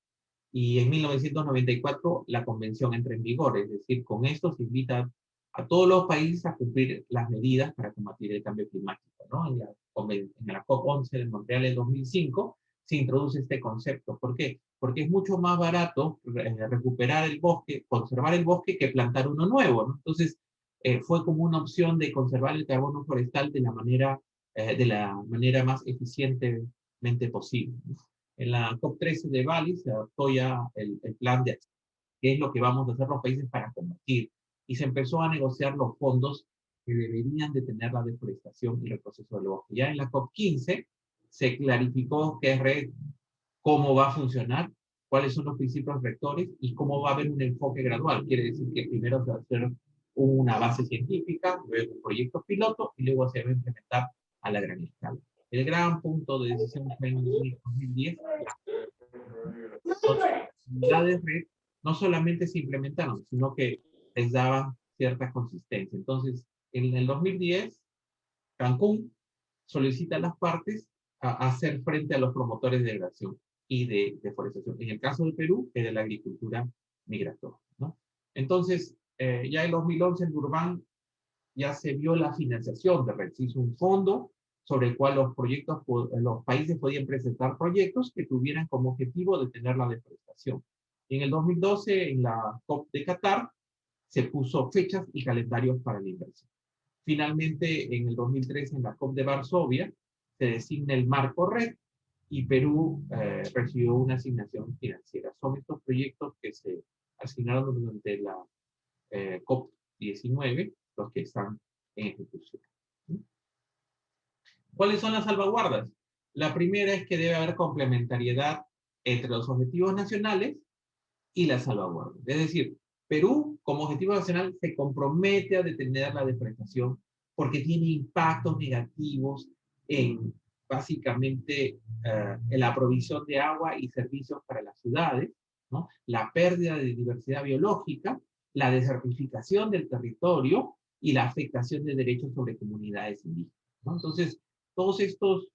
y en 1994 la convención entra en vigor, es decir, con esto se invita a todos los países a cumplir las medidas para combatir el cambio climático, ¿no? En la COP11 de Montreal en 2005 se introduce este concepto. ¿Por qué? Porque es mucho más barato recuperar el bosque, conservar el bosque, que plantar uno nuevo, ¿no? Entonces, fue como una opción de conservar el carbono forestal de la manera más eficientemente posible, ¿no? En la COP13 de Bali se adoptó ya el plan de acción, que es lo que vamos a hacer los países para combatir. Y se empezó a negociar los fondos que deberían detener la deforestación y el proceso del bosque. Ya en la COP15 se clarificó cómo va a funcionar, cuáles son los principios rectores y cómo va a haber un enfoque gradual. Quiere decir que primero se va a hacer una base científica, luego un proyecto piloto y luego se va a implementar a la gran escala. El gran punto de decisión fue en 2010. Las unidades red no solamente se implementaron, sino que les daban cierta consistencia. Entonces, en el 2010, Cancún solicita a las partes a hacer frente a los promotores de degradación y de deforestación. En el caso de Perú, es de la agricultura migratoria, ¿no? Entonces, ya en 2011 en Durban ya se vio la financiación de red. Se hizo un fondo sobre el cual los países podían presentar proyectos que tuvieran como objetivo detener la deforestación. En el 2012, en la COP de Qatar, se puso fechas y calendarios para la inversión. Finalmente, en el 2013, en la COP de Varsovia, se designa el marco red y Perú recibió una asignación financiera. Son estos proyectos que se asignaron durante la COP19, los que están en ejecución. ¿Cuáles son las salvaguardas? La primera es que debe haber complementariedad entre los objetivos nacionales y las salvaguardas. Es decir, Perú, como objetivo nacional, se compromete a detener la deforestación porque tiene impactos negativos en, básicamente, en la provisión de agua y servicios para las ciudades, ¿no? La pérdida de diversidad biológica, la desertificación del territorio y la afectación de derechos sobre comunidades indígenas, ¿no? Entonces, todos estos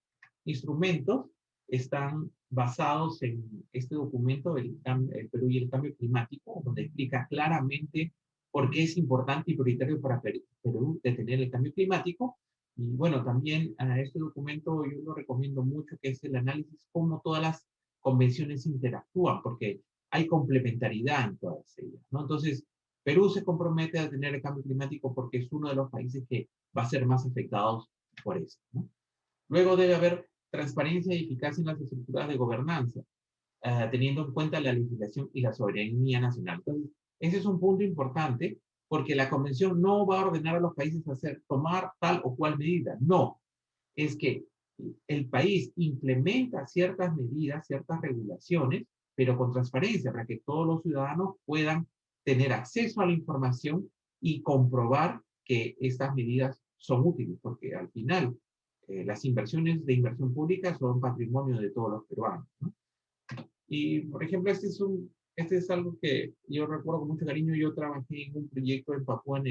instrumentos están basados en este documento, el Perú y el cambio climático, donde explica claramente por qué es importante y prioritario para Perú detener el cambio climático. Y bueno, también a este documento yo lo recomiendo mucho, que es el análisis cómo todas las convenciones interactúan, porque hay complementariedad en todas ellas, ¿no? Entonces, Perú se compromete a detener el cambio climático porque es uno de los países que va a ser más afectados por eso, ¿no? Luego debe haber transparencia y eficacia en las estructuras de gobernanza, teniendo en cuenta la legislación y la soberanía nacional. Entonces, ese es un punto importante, porque la convención no va a ordenar a los países a tomar tal o cual medida. No, es que el país implementa ciertas medidas, ciertas regulaciones, pero con transparencia, para que todos los ciudadanos puedan tener acceso a la información y comprobar que estas medidas son útiles, porque al final las inversiones de inversión pública son patrimonio de todos los peruanos, ¿no? Y, por ejemplo, este es algo que yo recuerdo con mucho cariño. Yo trabajé en un proyecto en Papúa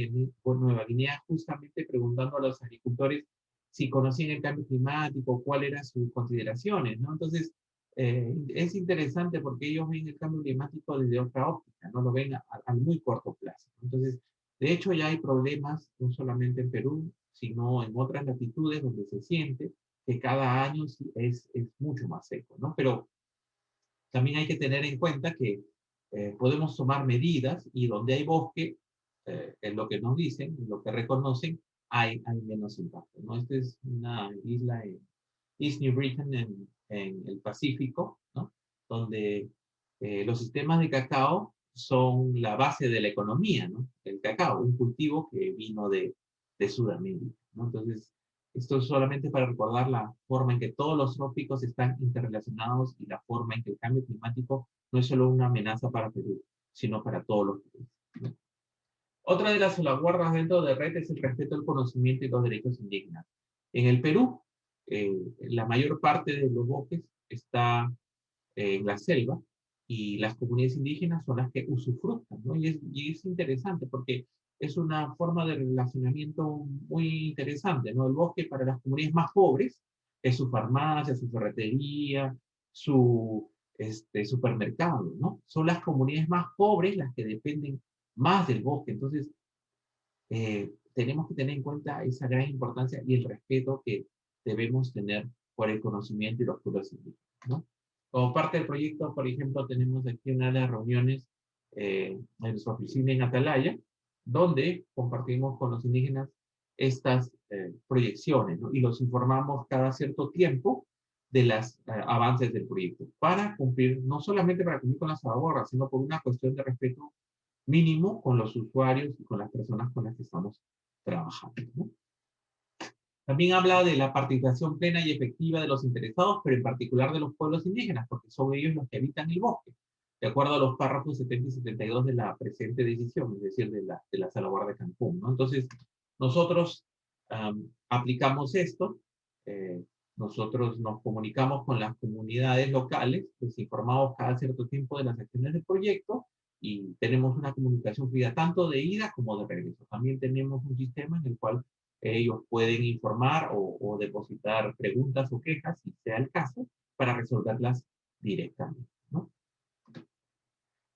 Nueva Guinea, justamente preguntando a los agricultores si conocían el cambio climático, cuáles eran sus consideraciones, ¿no? Entonces, es interesante porque ellos ven el cambio climático desde otra óptica, no lo ven a muy corto plazo. Entonces, de hecho, ya hay problemas, no solamente en Perú, sino en otras latitudes donde se siente que cada año es mucho más seco, ¿no? Pero también hay que tener en cuenta que podemos tomar medidas y donde hay bosque, en lo que nos dicen, en lo que reconocen, hay menos impacto, ¿no? Esta es una isla en East New Britain, en el Pacífico, ¿no? Donde los sistemas de cacao son la base de la economía, ¿no? El cacao, un cultivo que vino de Sudamérica, ¿no? Entonces, Esto es solamente para recordar la forma en que todos los trópicos están interrelacionados y la forma en que el cambio climático no es solo una amenaza para Perú, sino para todos los países, ¿no? Otra de las salvaguardas dentro de RED es el respeto al conocimiento y los derechos indígenas. En el Perú, la mayor parte de los bosques está en la selva y las comunidades indígenas son las que usufructan, ¿no? Y es interesante porque es una forma de relacionamiento muy interesante, ¿no? El bosque para las comunidades más pobres es su farmacia, su ferretería, su supermercado, ¿no? Son las comunidades más pobres las que dependen más del bosque. Entonces, tenemos que tener en cuenta esa gran importancia y el respeto que debemos tener por el conocimiento y los pueblos indígenas, ¿no? Como parte del proyecto, por ejemplo, tenemos aquí una de las reuniones en nuestra oficina en Atalaya, donde compartimos con los indígenas estas proyecciones, ¿no? Y los informamos cada cierto tiempo de los avances del proyecto, para cumplir, no solamente para cumplir con las salvaguardas, sino por una cuestión de respeto mínimo con los usuarios y con las personas con las que estamos trabajando, ¿no? También habla de la participación plena y efectiva de los interesados, pero en particular de los pueblos indígenas, porque son ellos los que habitan el bosque, de acuerdo a los párrafos 70 y 72 de la presente decisión, es decir, de la salvaguarda de Cancún, ¿no? Entonces, nosotros aplicamos esto, nosotros nos comunicamos con las comunidades locales, les informamos cada cierto tiempo de las acciones del proyecto, y tenemos una comunicación fluida tanto de ida como de regreso. También tenemos un sistema en el cual ellos pueden informar o depositar preguntas o quejas, si sea el caso, para resolverlas directamente, ¿no?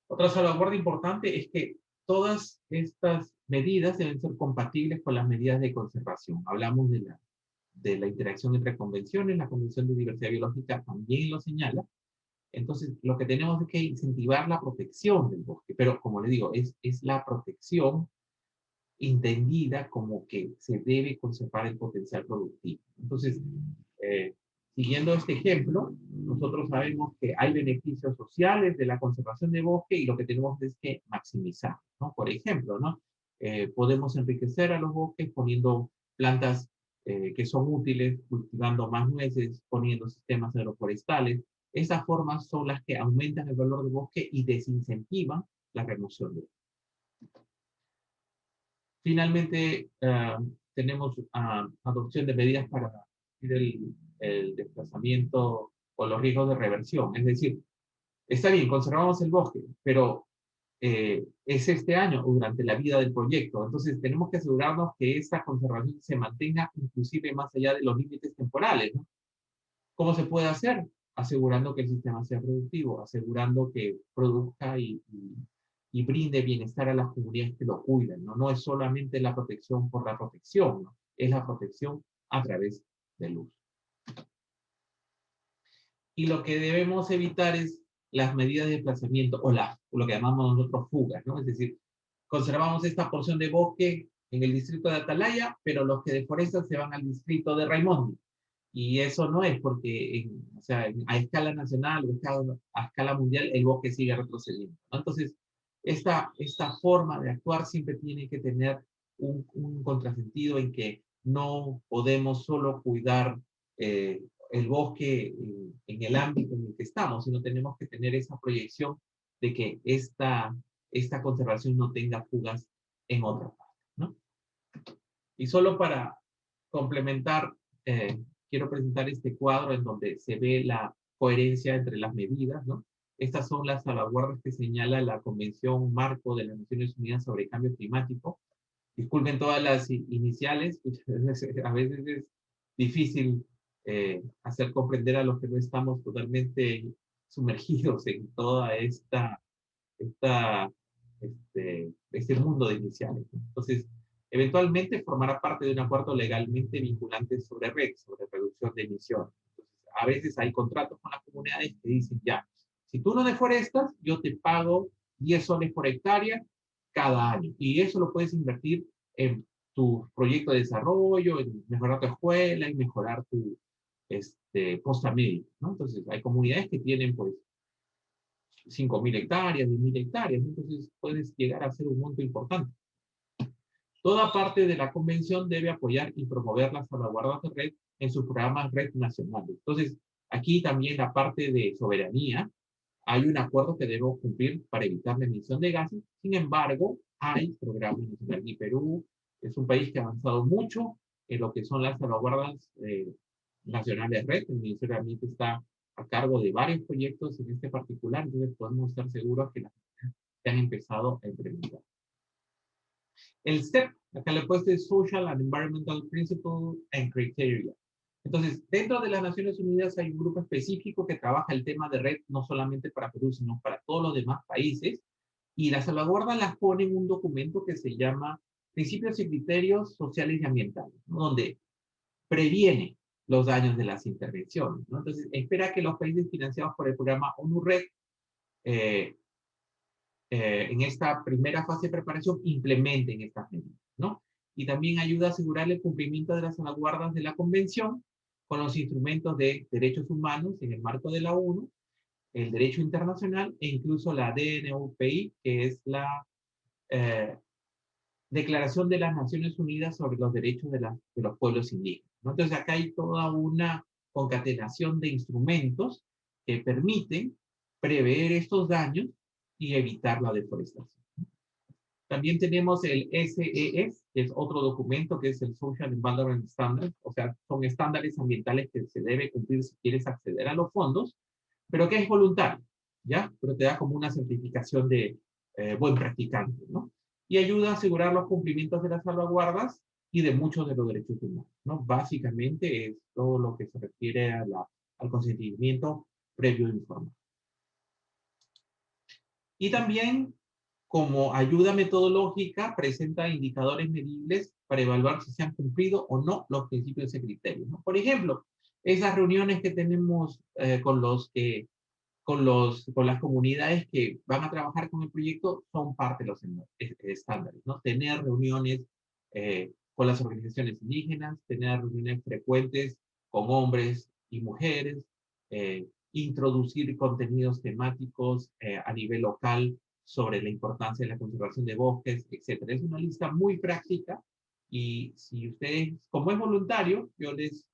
Otra salvaguardia importante es que todas estas medidas deben ser compatibles con las medidas de conservación. Hablamos de la interacción entre convenciones, la Convención de Diversidad Biológica también lo señala. Entonces, lo que tenemos es que incentivar la protección del bosque, pero como le digo, es la protección entendida como que se debe conservar el potencial productivo. Entonces, siguiendo este ejemplo, nosotros sabemos que hay beneficios sociales de la conservación de bosque y lo que tenemos es que maximizar, ¿no? Por ejemplo, ¿no? Podemos enriquecer a los bosques poniendo plantas que son útiles, cultivando más nueces, poniendo sistemas agroforestales. Esas formas son las que aumentan el valor del bosque y desincentivan la remoción de bosque. Finalmente, tenemos adopción de medidas para reducir el desplazamiento o los riesgos de reversión. Es decir, está bien, conservamos el bosque, pero es este año o durante la vida del proyecto. Entonces, tenemos que asegurarnos que esta conservación se mantenga inclusive más allá de los límites temporales, ¿no? ¿Cómo se puede hacer? Asegurando que el sistema sea productivo, asegurando que produzca y brinde bienestar a las comunidades que lo cuidan, ¿no? No es solamente la protección por la protección, ¿no? Es la protección a través del uso. Y lo que debemos evitar es las medidas de desplazamiento o lo que llamamos nosotros fugas, ¿no? Es decir, conservamos esta porción de bosque en el distrito de Atalaya, pero los que deforestan se van al distrito de Raimondi. Y eso no es porque, o sea, a escala nacional o a escala mundial, el bosque sigue retrocediendo, ¿no? Entonces, esta forma de actuar siempre tiene que tener un contrasentido en que no podemos solo cuidar el bosque en el ámbito en el que estamos, sino tenemos que tener esa proyección de que esta conservación no tenga fugas en otra parte, ¿no? Y solo para complementar, quiero presentar este cuadro en donde se ve la coherencia entre las medidas, ¿no? Estas son las salvaguardas que señala la Convención Marco de las Naciones Unidas sobre el Cambio Climático. Disculpen todas las iniciales, a veces es difícil hacer comprender a los que no estamos totalmente sumergidos en toda este mundo de iniciales, ¿no? Entonces, eventualmente formará parte de un acuerdo legalmente vinculante sobre REC, sobre reducción de emisiones. Entonces, a veces hay contratos con las comunidades que dicen, ya, si tú no deforestas, yo te pago 10 soles por hectárea cada año. Y eso lo puedes invertir en tu proyecto de desarrollo, en mejorar tu escuela, en mejorar tu posta médica, ¿no? Entonces, hay comunidades que tienen, pues, 5.000 hectáreas, 10.000 hectáreas, entonces puedes llegar a ser un monto importante. Toda parte de la convención debe apoyar y promover las salvaguardas de red en sus programas red nacionales. Entonces, aquí también la parte de soberanía, hay un acuerdo que debemos cumplir para evitar la emisión de gases. Sin embargo, hay programas nacionales. Y Perú es un país que ha avanzado mucho en lo que son las salvaguardas nacionales de red. El Ministerio de Ambiente está a cargo de varios proyectos en este particular, entonces podemos estar seguros que las se han empezado a implementar. El STEP, acá le he puesto es Social and Environmental Principles and Criteria. Entonces, dentro de las Naciones Unidas hay un grupo específico que trabaja el tema de red, no solamente para Perú, sino para todos los demás países, y las salvaguardas las pone en un documento que se llama Principios y Criterios Sociales y Ambientales, ¿no? Donde previene los daños de las intervenciones, ¿no? Entonces, espera que los países financiados por el programa ONU-RED en esta primera fase de preparación implementen estas medidas, ¿no? Y también ayuda a asegurar el cumplimiento de las salvaguardas de la Convención con los instrumentos de derechos humanos en el marco de la ONU, el derecho internacional e incluso la DNUPI, que es la Declaración de las Naciones Unidas sobre los Derechos de los Pueblos Indígenas, ¿no? Entonces acá hay toda una concatenación de instrumentos que permiten prever estos daños y evitar la deforestación. También tenemos el SES, que es otro documento que es el Social Environment Standards, o sea, son estándares ambientales que se debe cumplir si quieres acceder a los fondos, pero que es voluntario, ¿ya? Pero te da como una certificación de buen practicante, ¿no? Y ayuda a asegurar los cumplimientos de las salvaguardas y de muchos de los derechos humanos, ¿no? Básicamente es todo lo que se refiere a al consentimiento previo informado. Y también, como ayuda metodológica, presenta indicadores medibles para evaluar si se han cumplido o no los principios y criterios, ¿no? Por ejemplo, esas reuniones que tenemos con las comunidades que van a trabajar con el proyecto son parte de los estándares, ¿no? Tener reuniones con las organizaciones indígenas, tener reuniones frecuentes con hombres y mujeres, introducir contenidos temáticos a nivel local sobre la importancia de la conservación de bosques, etc. Es una lista muy práctica y si ustedes, como es voluntario, yo les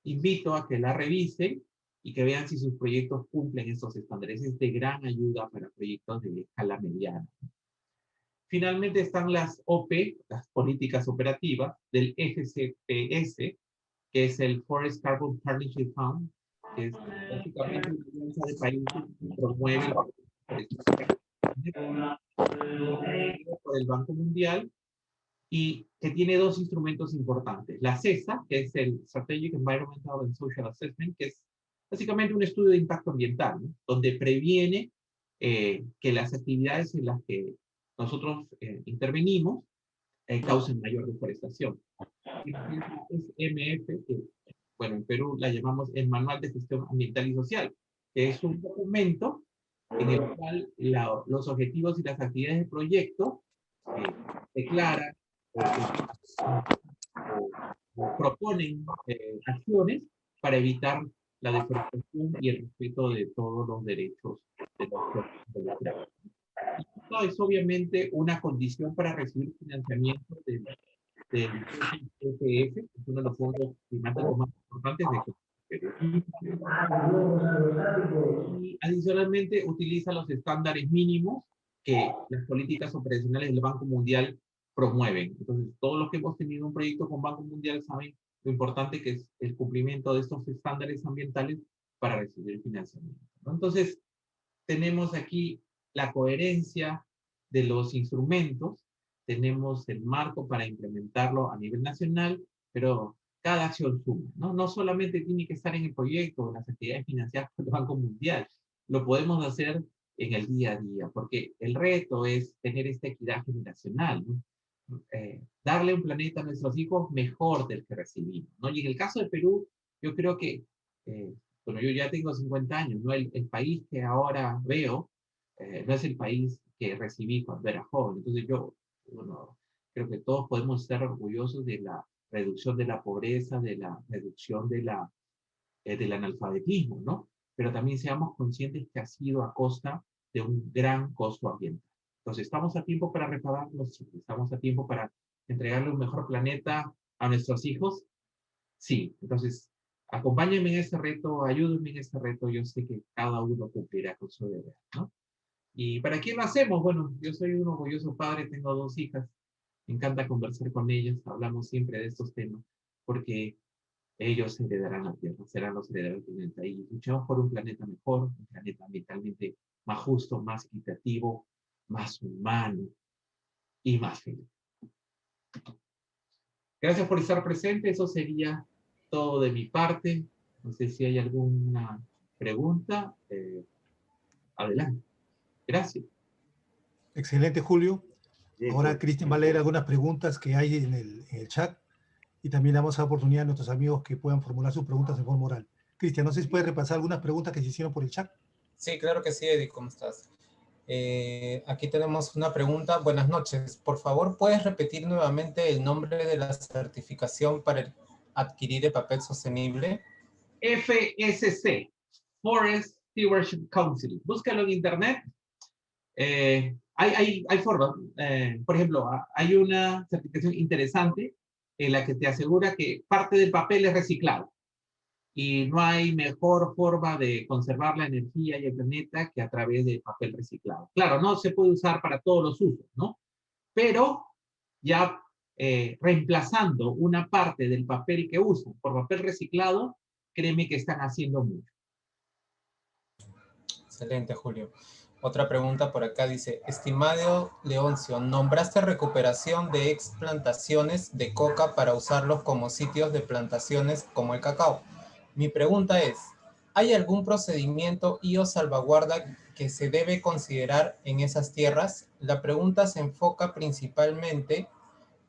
invito a que la revisen y que vean si sus proyectos cumplen estos estándares. Es de gran ayuda para proyectos de escala mediana. Finalmente están las OP, las políticas operativas del FCPS, que es el Forest Carbon Partnership Fund, que es básicamente una alianza de países que promueve por el Banco Mundial y que tiene dos instrumentos importantes. La CESA, que es el Strategic Environmental and Social Assessment, que es básicamente un estudio de impacto ambiental, ¿no? Donde previene que las actividades en las que nosotros intervenimos causen mayor deforestación. Y la MF, que bueno, en Perú la llamamos el Manual de Gestión Ambiental y Social, que es un documento en el cual los objetivos y las actividades del proyecto declaran o proponen acciones para evitar la deforestación y el respeto de todos los derechos de los involucrados. Esto es obviamente una condición para recibir financiamiento del FF, que es uno de los fondos climáticos más importantes de Perú. Y adicionalmente utiliza los estándares mínimos que las políticas operacionales del Banco Mundial promueven. Entonces, todos los que hemos tenido un proyecto con Banco Mundial saben lo importante que es el cumplimiento de estos estándares ambientales para recibir financiamiento, ¿no? Entonces, tenemos aquí la coherencia de los instrumentos, tenemos el marco para implementarlo a nivel nacional, pero cada acción suma, ¿no? No solamente tiene que estar en el proyecto, en las actividades financiadas por el Banco Mundial, lo podemos hacer en el día a día, porque el reto es tener esta equidad generacional, ¿no? Darle un planeta a nuestros hijos mejor del que recibimos, ¿no? Y en el caso de Perú, yo creo que, bueno, yo ya tengo 50 años, ¿no? El país que ahora veo no es el país que recibí cuando era joven. Entonces yo, bueno, creo que todos podemos estar orgullosos de la reducción de la pobreza, de la reducción del analfabetismo, ¿no? Pero también seamos conscientes que ha sido a costa de un gran costo ambiental. Entonces, estamos a tiempo para reparar los ciclos, estamos a tiempo para entregarle un mejor planeta a nuestros hijos? Sí. Entonces, acompáñenme en este reto, ayúdenme en este reto. Yo sé que cada uno cumplirá con su deber, ¿no? ¿Y para quién lo hacemos? Bueno, yo soy un orgulloso padre, tengo 2 hijas. Me encanta conversar con ellas, hablamos siempre de estos temas, porque ellos heredarán la Tierra, serán los herederos del planeta. Y luchamos por un planeta mejor, un planeta ambientalmente más justo, más equitativo, más humano y más feliz. Gracias por estar presente. Eso sería todo de mi parte. No sé si hay alguna pregunta. Adelante. Gracias. Excelente, Julio. Bien, Ahora pues. Cristian va a leer algunas preguntas que hay en el chat y también damos la oportunidad a nuestros amigos que puedan formular sus preguntas en forma oral. Cristian, no sé si puedes repasar algunas preguntas que se hicieron por el chat. Sí, claro que sí, Eddie, ¿cómo estás? Aquí tenemos una pregunta. Buenas noches. Por favor, ¿puedes repetir nuevamente el nombre de la certificación para adquirir el papel sostenible? FSC, Forest Stewardship Council. Búscalo en internet. Hay formas. Por ejemplo, hay una certificación interesante en la que te asegura que parte del papel es reciclado. Y no hay mejor forma de conservar la energía y el planeta que a través del papel reciclado. Claro, no se puede usar para todos los usos, ¿no? Pero ya reemplazando una parte del papel que usan por papel reciclado, créeme que están haciendo mucho. Excelente, Julio. Otra pregunta por acá dice, estimado Leoncio, ¿nombraste recuperación de explantaciones de coca para usarlos como sitios de plantaciones como el cacao? Mi pregunta es, ¿hay algún procedimiento y o salvaguarda que se debe considerar en esas tierras? La pregunta se enfoca principalmente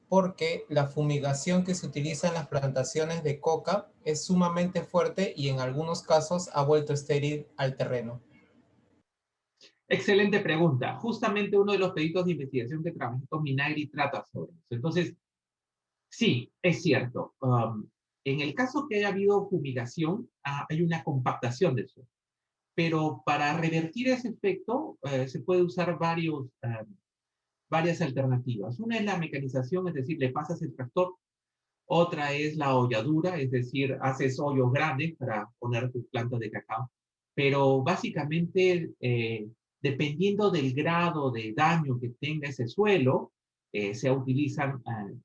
porque la fumigación que se utiliza en las plantaciones de coca es sumamente fuerte y en algunos casos ha vuelto estéril al terreno. Excelente pregunta. Justamente uno de los pedidos de investigación que trabajé con Minagri trata sobre eso. Entonces, sí, es cierto. En el caso que haya habido fumigación, hay una compactación del suelo. Pero para revertir ese efecto, se puede usar varias alternativas. Una es la mecanización, es decir, le pasas el tractor. Otra es la holladura, es decir, haces hoyos grandes para poner tus plantas de cacao. Pero básicamente, dependiendo del grado de daño que tenga ese suelo, se utilizan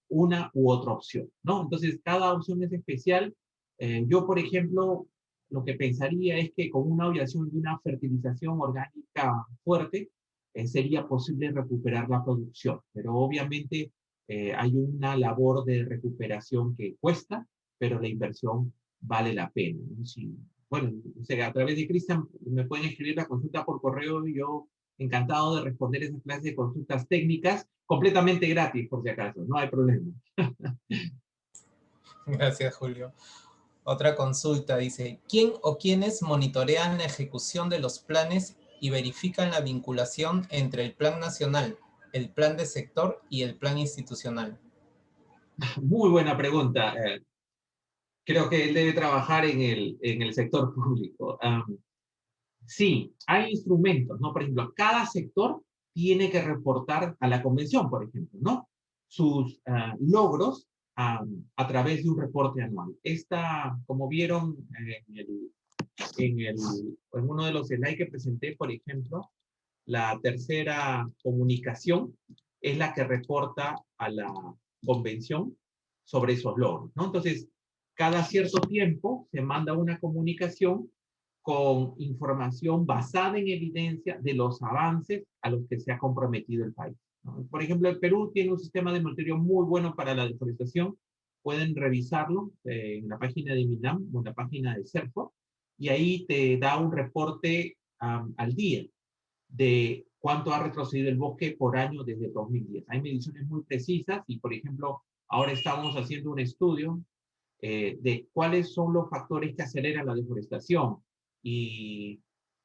una u otra opción, ¿no? Entonces, cada opción es especial. Yo, por ejemplo, lo que pensaría es que con una obviación y una fertilización orgánica fuerte, sería posible recuperar la producción. Pero obviamente hay una labor de recuperación que cuesta, pero la inversión vale la pena, ¿no? Si, bueno, o sea, a través de Cristian me pueden escribir la consulta por correo y yo encantado de responder esas clases de consultas técnicas completamente gratis, por si acaso, no hay problema. Gracias, Julio. Otra consulta dice, ¿quién o quiénes monitorean la ejecución de los planes y verifican la vinculación entre el plan nacional, el plan de sector y el plan institucional? Muy buena pregunta. Creo que él debe trabajar en el sector público. Sí, hay instrumentos, ¿no? Por ejemplo, cada sector tiene que reportar a la convención, por ejemplo, ¿no? Sus logros a través de un reporte anual. Esta, como vieron en uno de los slides que presenté, por ejemplo, la tercera comunicación es la que reporta a la convención sobre esos logros, ¿no? Entonces, cada cierto tiempo se manda una comunicación con información basada en evidencia de los avances a los que se ha comprometido el país, ¿no? Por ejemplo, el Perú tiene un sistema de monitoreo muy bueno para la deforestación. Pueden revisarlo en la página de MINAM o en la página de CERFO, y ahí te da un reporte al día de cuánto ha retrocedido el bosque por año desde el 2010. Hay mediciones muy precisas y, por ejemplo, ahora estamos haciendo un estudio de cuáles son los factores que aceleran la deforestación. Y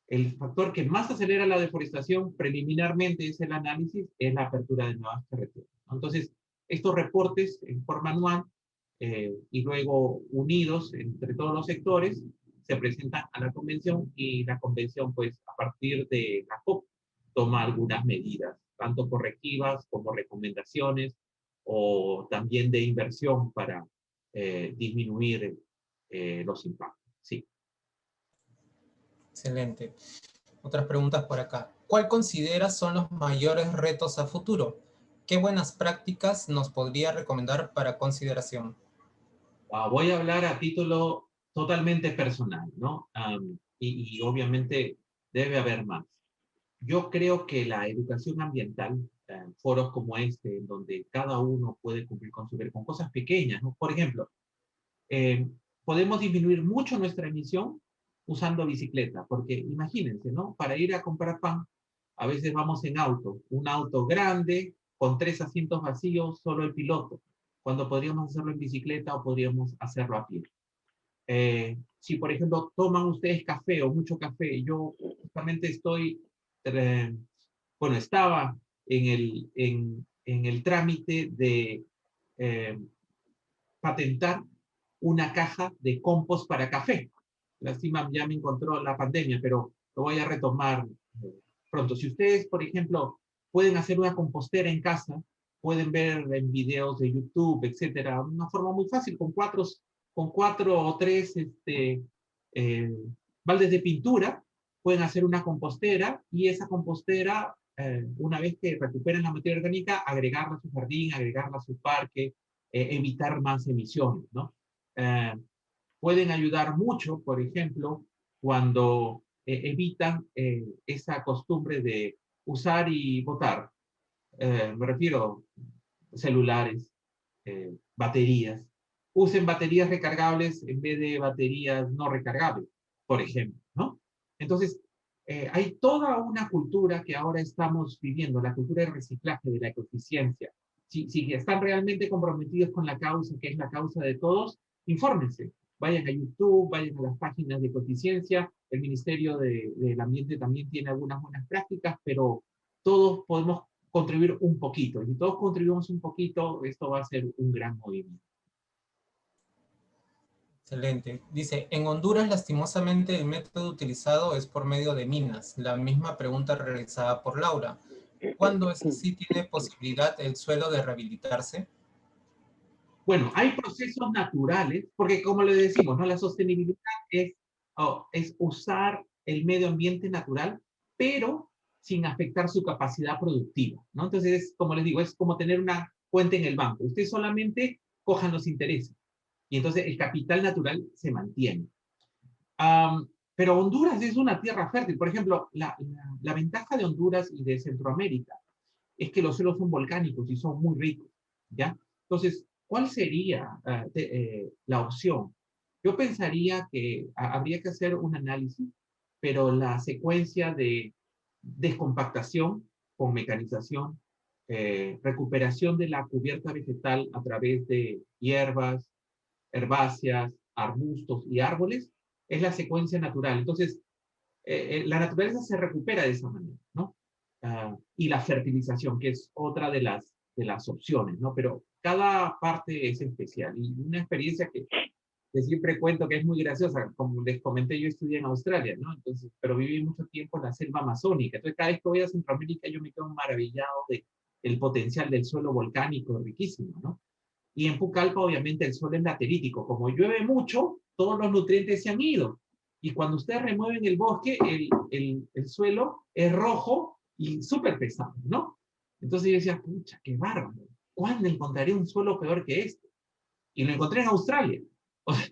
el factor que más acelera la deforestación, preliminarmente es el análisis, es la apertura de nuevas carreteras. Entonces, estos reportes en forma anual y luego unidos entre todos los sectores, se presentan a la convención y la convención, pues, a partir de la COP, toma algunas medidas, tanto correctivas como recomendaciones, o también de inversión para disminuir los impactos. Sí. Excelente. Otras preguntas por acá. ¿Cuál consideras son los mayores retos a futuro? ¿Qué buenas prácticas nos podría recomendar para consideración? Voy a hablar a título totalmente personal, ¿no? Y obviamente debe haber más. Yo creo que la educación ambiental, foros como este, en donde cada uno puede cumplir con su deber, con cosas pequeñas, ¿no? Por ejemplo, podemos disminuir mucho nuestra emisión usando bicicleta, porque imagínense, ¿no? Para ir a comprar pan, a veces vamos en auto, un auto grande, con 3 asientos vacíos, solo el piloto, cuando podríamos hacerlo en bicicleta o podríamos hacerlo a pie. Si, por ejemplo, toman ustedes café o mucho café, yo justamente estaba en el trámite de patentar una caja de compost para café. Lástima, ya me encontró la pandemia, pero lo voy a retomar pronto. Si ustedes, por ejemplo, pueden hacer una compostera en casa, pueden ver en videos de YouTube, etcétera, una forma muy fácil, con cuatro o tres baldes de pintura, pueden hacer una compostera y esa compostera, una vez que recuperen la materia orgánica, agregarla a su jardín, agregarla a su parque, evitar más emisiones, ¿no? Pueden ayudar mucho, por ejemplo, cuando evitan esa costumbre de usar y botar. Me refiero a celulares, baterías. Usen baterías recargables en vez de baterías no recargables, por ejemplo, ¿no? Entonces, hay toda una cultura que ahora estamos viviendo, la cultura de reciclaje, de la ecoeficiencia. Si están realmente comprometidos con la causa, que es la causa de todos, infórmense. Vayan a YouTube, vayan a las páginas de ecoeficiencia. El Ministerio del Ambiente también tiene algunas buenas prácticas, pero todos podemos contribuir un poquito. Y si todos contribuimos un poquito, esto va a ser un gran movimiento. Excelente. Dice, en Honduras lastimosamente el método utilizado es por medio de minas. La misma pregunta realizada por Laura. ¿Cuándo es así tiene posibilidad el suelo de rehabilitarse? Bueno, hay procesos naturales, porque como le decimos, ¿no? La sostenibilidad es usar el medio ambiente natural, pero sin afectar su capacidad productiva, ¿no? Entonces, como les digo, es como tener una cuenta en el banco. Ustedes solamente cojan los intereses y entonces el capital natural se mantiene. Pero Honduras es una tierra fértil. Por ejemplo, la ventaja de Honduras y de Centroamérica es que los suelos son volcánicos y son muy ricos, ¿ya? Entonces, ¿cuál sería la opción? Yo pensaría que habría que hacer un análisis, pero la secuencia de descompactación con mecanización, recuperación de la cubierta vegetal a través de hierbas, herbáceas, arbustos y árboles, es la secuencia natural. Entonces, la naturaleza se recupera de esa manera, ¿no? Y la fertilización, que es otra de las opciones, ¿no? Pero cada parte es especial. Y una experiencia que siempre cuento que es muy graciosa, como les comenté, yo estudié en Australia, ¿no? Entonces, pero viví mucho tiempo en la selva amazónica. Entonces, cada vez que voy a Centroamérica, yo me quedo maravillado del potencial del suelo volcánico riquísimo, ¿no? Y en Pucallpa, obviamente, el suelo es laterítico. Como llueve mucho, todos los nutrientes se han ido. Y cuando ustedes remueven el bosque, el suelo es rojo y súper pesado, ¿no? Entonces yo decía, pucha, qué bárbaro. ¿Cuándo encontraré un suelo peor que este? Y lo encontré en Australia. O sea,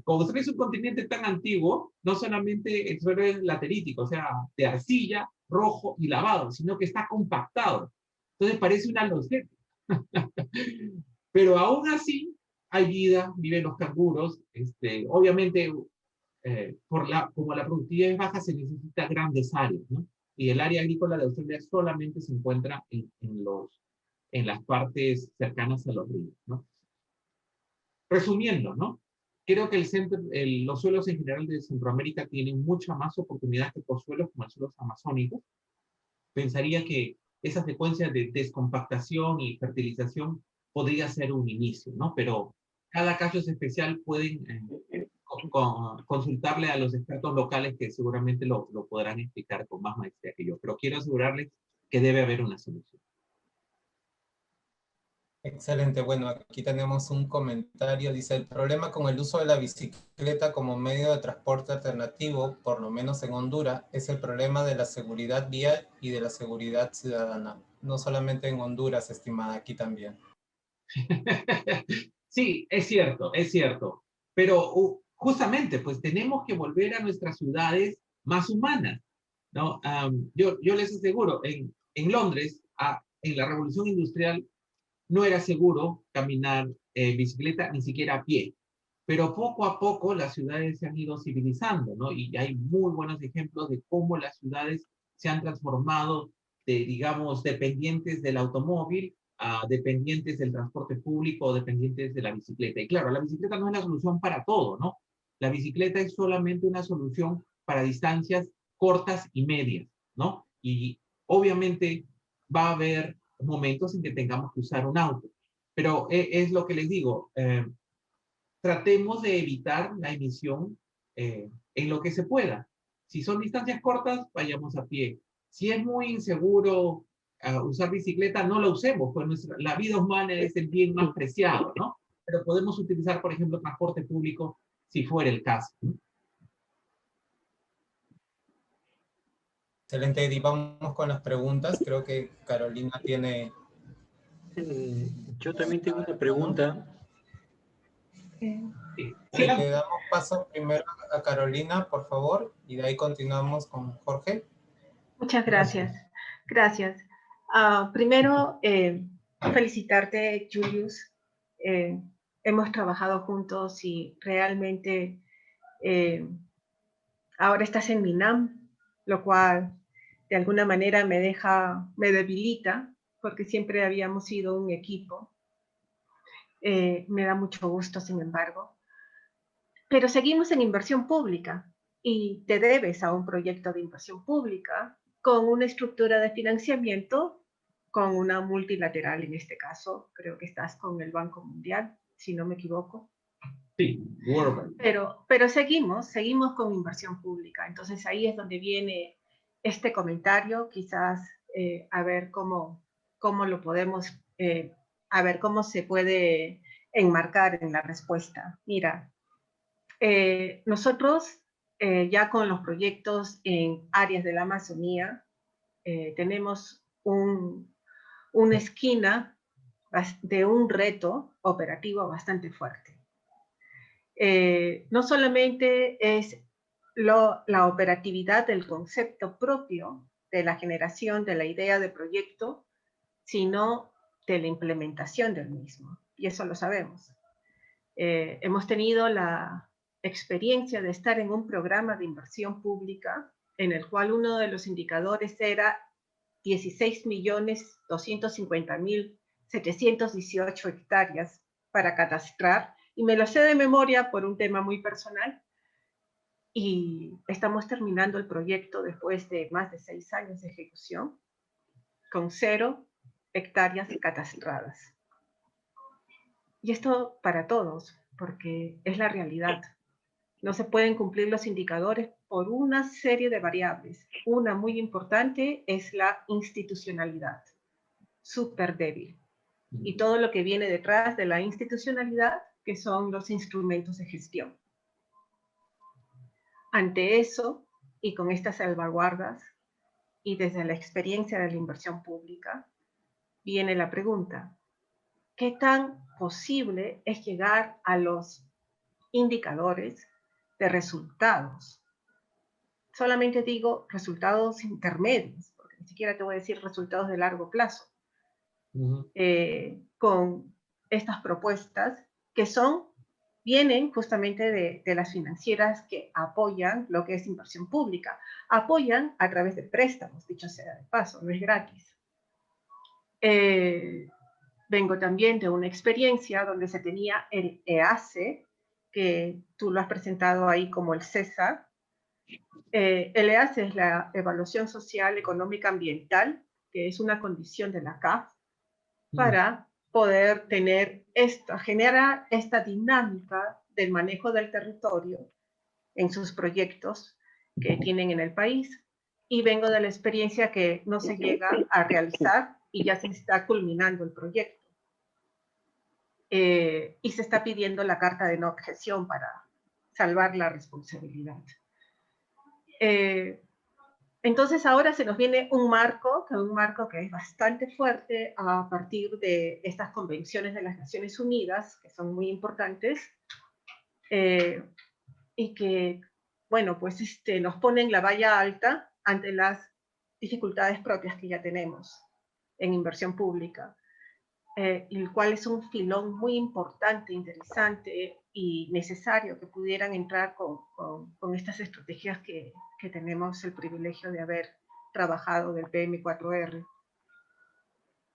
como Australia es un continente tan antiguo, no solamente el suelo es laterítico, o sea, de arcilla, rojo y lavado, sino que está compactado. Entonces parece una loseta. Pero aún así hay vida, viven los canguros. Obviamente, como la productividad es baja, se necesita grandes áreas, ¿no? Y el área agrícola de Australia solamente se encuentra en las partes cercanas a los ríos, ¿no? Resumiendo, ¿no? Creo que los suelos en general de Centroamérica tienen mucha más oportunidad que otros suelos como los suelos amazónicos. Pensaría que esa secuencia de descompactación y fertilización podría ser un inicio, ¿no? Pero cada caso es especial, pueden consultarle a los expertos locales que seguramente lo podrán explicar con más maestría que yo, pero quiero asegurarles que debe haber una solución. Excelente, bueno, aquí tenemos un comentario, dice, el problema con el uso de la bicicleta como medio de transporte alternativo, por lo menos en Honduras, es el problema de la seguridad vial y de la seguridad ciudadana. No solamente en Honduras, estimada, aquí también. Sí, es cierto. Pero justamente, pues tenemos que volver a nuestras ciudades más humanas, ¿no? Yo les aseguro, en Londres, en la Revolución Industrial, no era seguro caminar en bicicleta, ni siquiera a pie. Pero poco a poco las ciudades se han ido civilizando, ¿no? Y hay muy buenos ejemplos de cómo las ciudades se han transformado de, digamos, dependientes del automóvil a dependientes del transporte público o dependientes de la bicicleta. Y claro, la bicicleta no es la solución para todo, ¿no? La bicicleta es solamente una solución para distancias cortas y medias, ¿no? Y obviamente va a haber momentos en que tengamos que usar un auto. Pero es lo que les digo, tratemos de evitar la emisión en lo que se pueda. Si son distancias cortas, vayamos a pie. Si es muy inseguro usar bicicleta, no la usemos, pues la vida humana es el bien más preciado, ¿no? Pero podemos utilizar, por ejemplo, transporte público si fuera el caso, ¿no? Excelente, Eddie. Vamos con las preguntas. Creo que Carolina tiene... Yo también tengo una pregunta. Sí. Le damos paso primero a Carolina, por favor, y de ahí continuamos con Jorge. Muchas gracias. Gracias. Primero, felicitarte, Julius. Hemos trabajado juntos y realmente ahora estás en MINAM, lo cual de alguna manera me debilita, porque siempre habíamos sido un equipo. Me da mucho gusto, sin embargo. Pero seguimos en inversión pública y te debes a un proyecto de inversión pública con una estructura de financiamiento, con una multilateral en este caso. Creo que estás con el Banco Mundial, si no me equivoco. Sí, World Bank. Pero seguimos con inversión pública. Entonces ahí es donde viene este comentario, quizás a ver cómo lo podemos, a ver cómo se puede enmarcar en la respuesta. Mira, nosotros ya con los proyectos en áreas de la Amazonía tenemos una esquina de un reto operativo bastante fuerte. No solamente es la operatividad del concepto propio de la generación de la idea de proyecto, sino de la implementación del mismo. Y eso lo sabemos. Hemos tenido la experiencia de estar en un programa de inversión pública en el cual uno de los indicadores era 16.250.718 hectáreas para catastrar, y me lo sé de memoria por un tema muy personal, y estamos terminando el proyecto después de más de 6 años de ejecución con 0 hectáreas catastradas. Y esto para todos, porque es la realidad. No se pueden cumplir los indicadores por una serie de variables. Una muy importante es la institucionalidad, súper débil. Y todo lo que viene detrás de la institucionalidad, que son los instrumentos de gestión. Ante eso, y con estas salvaguardas, y desde la experiencia de la inversión pública, viene la pregunta: ¿qué tan posible es llegar a los indicadores de resultados? Solamente digo resultados intermedios, porque ni siquiera te voy a decir resultados de largo plazo, con estas propuestas que vienen justamente de las financieras que apoyan lo que es inversión pública. Apoyan a través de préstamos, dicho sea de paso, no es gratis. Vengo también de una experiencia donde se tenía el EACE, que tú lo has presentado ahí como el CESAR. El EACE es la Evaluación Social, Económica, Ambiental, que es una condición de la CAF para poder generar esta dinámica del manejo del territorio en sus proyectos que tienen en el país. Y vengo de la experiencia que no se llega a realizar y ya se está culminando el proyecto. y se está pidiendo la carta de no objeción para salvar la responsabilidad. Entonces ahora se nos viene un marco que es bastante fuerte a partir de estas convenciones de las Naciones Unidas, que son muy importantes, y que, bueno, pues nos ponen la valla alta ante las dificultades propias que ya tenemos en inversión pública, el cual es un filón muy importante, interesante y necesario que pudieran entrar con estas estrategias que tenemos el privilegio de haber trabajado del PM4R.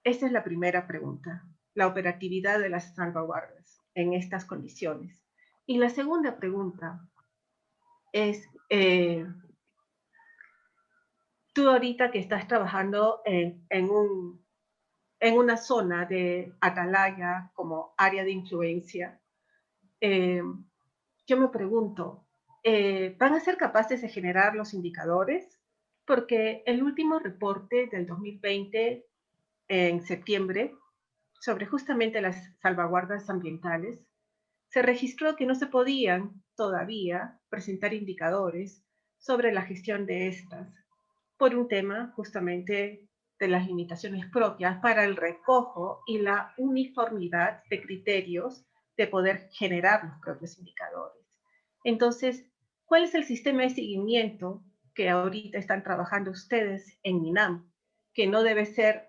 Esa es la primera pregunta, la operatividad de las salvaguardas en estas condiciones. Y la segunda pregunta es, tú ahorita que estás trabajando en una zona de atalaya como área de influencia, yo me pregunto, ¿van a ser capaces de generar los indicadores? Porque el último reporte del 2020, en septiembre, sobre justamente las salvaguardas ambientales, se registró que no se podían todavía presentar indicadores sobre la gestión de estas, por un tema justamente de las limitaciones propias para el recojo y la uniformidad de criterios de poder generar los propios indicadores. Entonces, ¿cuál es el sistema de seguimiento que ahorita están trabajando ustedes en MINAM? Que no debe ser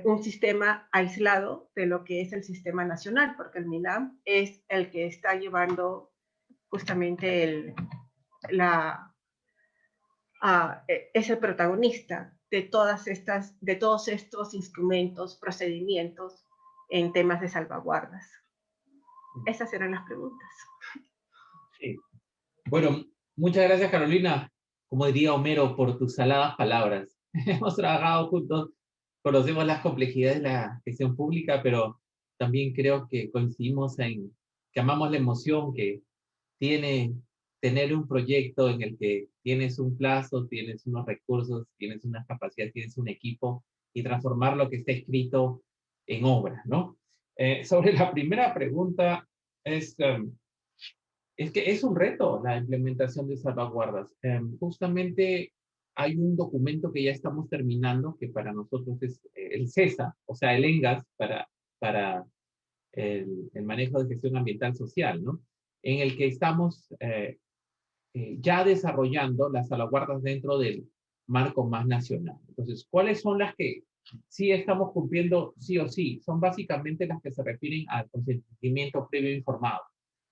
un sistema aislado de lo que es el sistema nacional, porque el MINAM es el que está llevando justamente es el protagonista de todos estos instrumentos, procedimientos en temas de salvaguardas. Esas eran las preguntas. Sí. Bueno, muchas gracias, Carolina. Como diría Homero, por tus saladas palabras. Hemos trabajado juntos, conocemos las complejidades de la gestión pública, pero también creo que coincidimos en que amamos la emoción que tiene tener un proyecto en el que tienes un plazo, tienes unos recursos, tienes unas capacidades, tienes un equipo, y transformar lo que está escrito en obra, ¿no? Sobre la primera pregunta, es que es un reto la implementación de salvaguardas. Justamente hay un documento que ya estamos terminando, que para nosotros es el CESA, o sea, el ENGAS para el manejo de gestión ambiental social, ¿no? En el que estamos ya desarrollando las salvaguardas dentro del marco más nacional. Entonces, ¿cuáles son las que sí estamos cumpliendo sí o sí? Son básicamente las que se refieren al consentimiento previo informado,